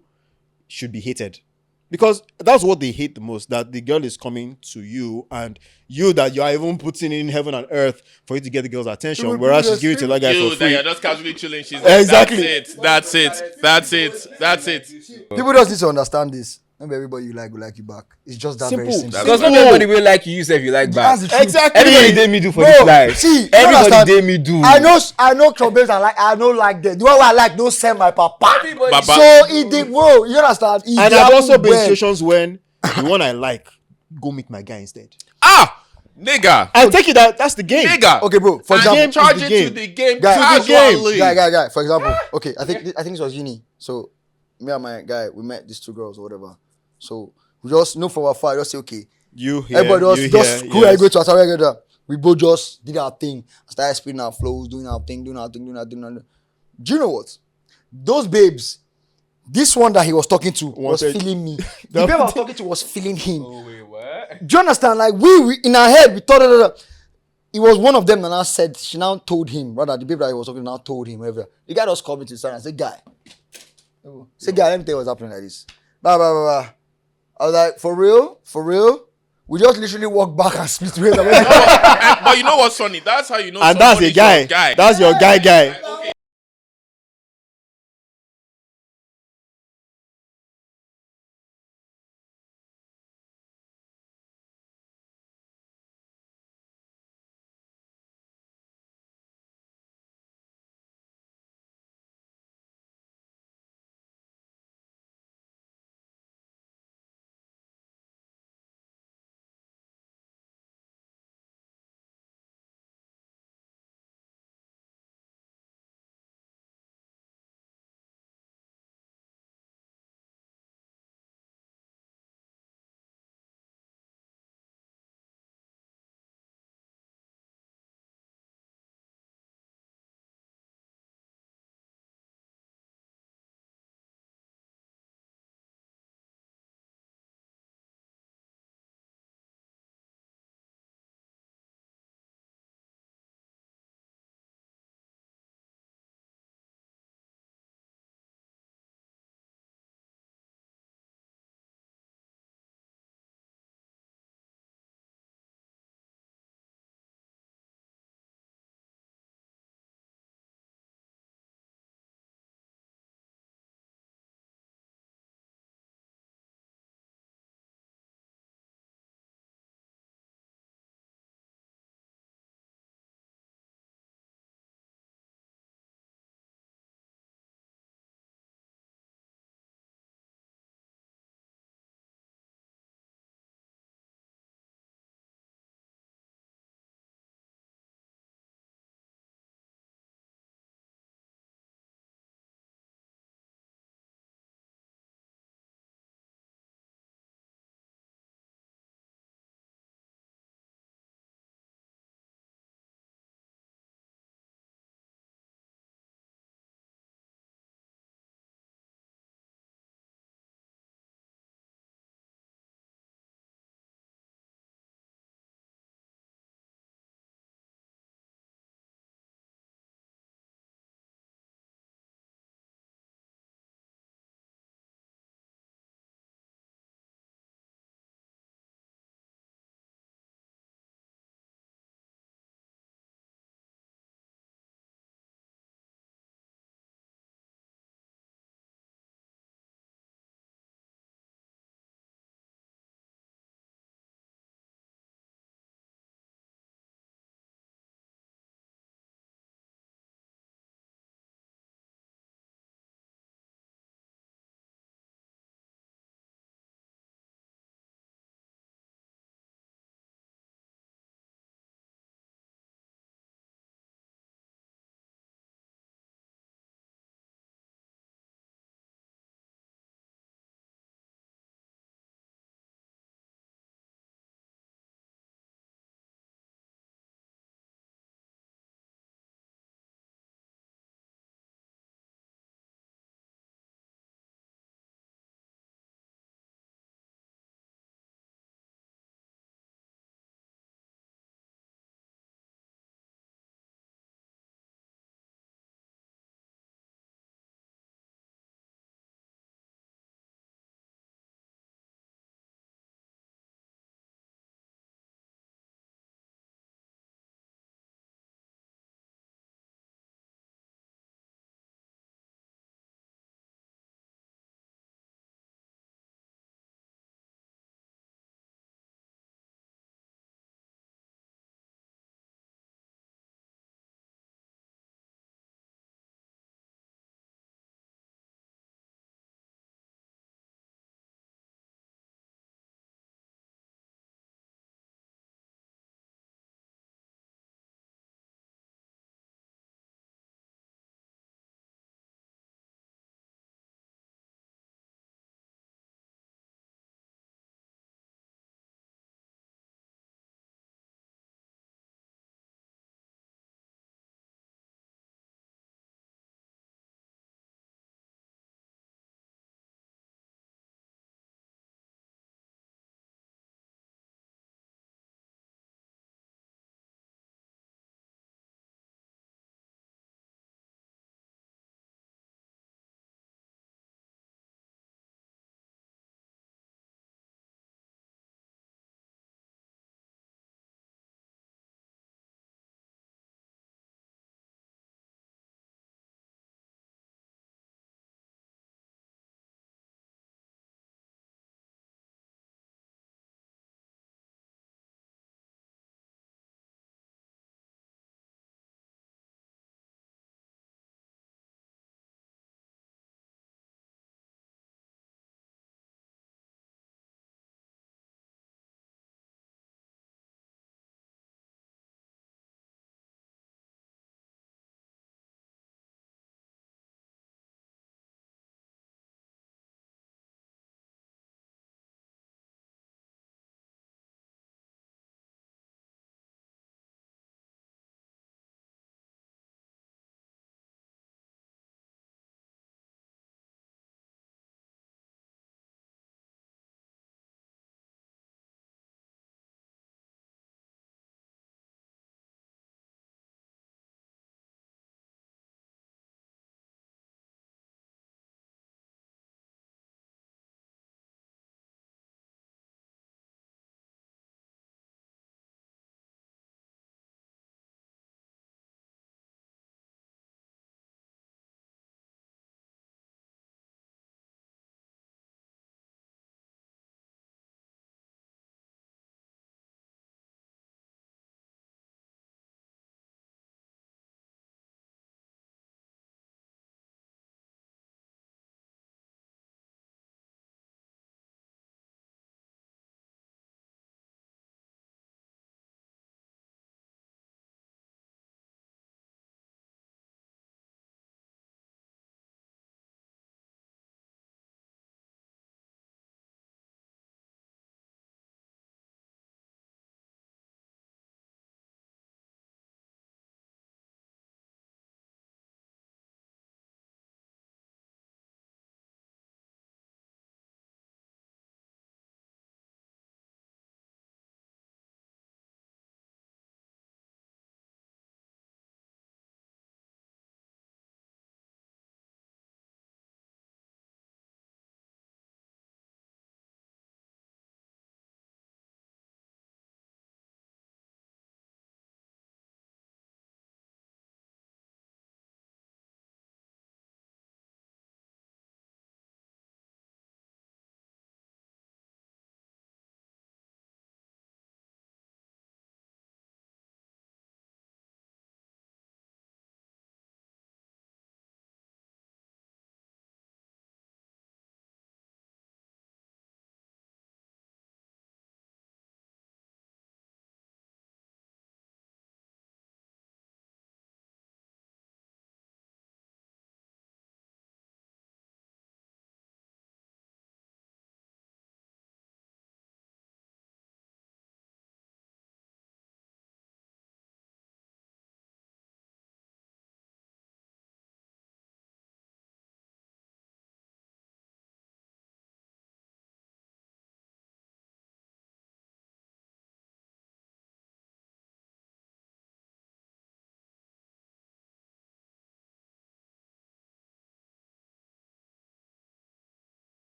should be hated. Because that's what they hate the most, that the girl is coming to you and that you are even putting in heaven and earth for you to get the girl's attention, whereas she's giving it to that guy you, for that free. you're just casually chilling. She's like, Exactly. That's it. People just need to understand this. Not everybody you like will like you back. It's just that very simple. Because not everybody will like you, if you like back. That's the truth. Exactly. Everybody they me do for Bro, this life. see, you everybody understand? they me do. I know club babes I don't like them. The one I like don't send my papa. Baba. So it did, bro. You understand? It And I've also been in when- situations when the one I like, go meet my guy instead. Nigga. I take it that's the game. Nigga. Okay, bro. For And example, charge the it game. to the game Guy, casually. guy. For example, okay, I think this was uni. So me and my guy, we met these 2 girls or whatever. So we just know from afar, just say okay. You here, Everybody you just here, cool. I yes. go to Atari. We both just did our thing. Started spinning our flows, doing our thing. Do you know what? Those babes, this one that he was talking to was Wanted- feeling me. The babe I was talking to was feeling him. Oh, wait, what? Do you understand? Like we in our head, we thought it was one of them that now said, she now told him, rather the babe that he was talking to now told him, whatever. The guy just called me to the side and said, guy, let me tell you what's happening like this. Blah, blah, blah, blah. I was like, for real? We just literally walked back and split ways. But you know what's funny? That's how you know. And that's a somebody's your guy. That's your guy.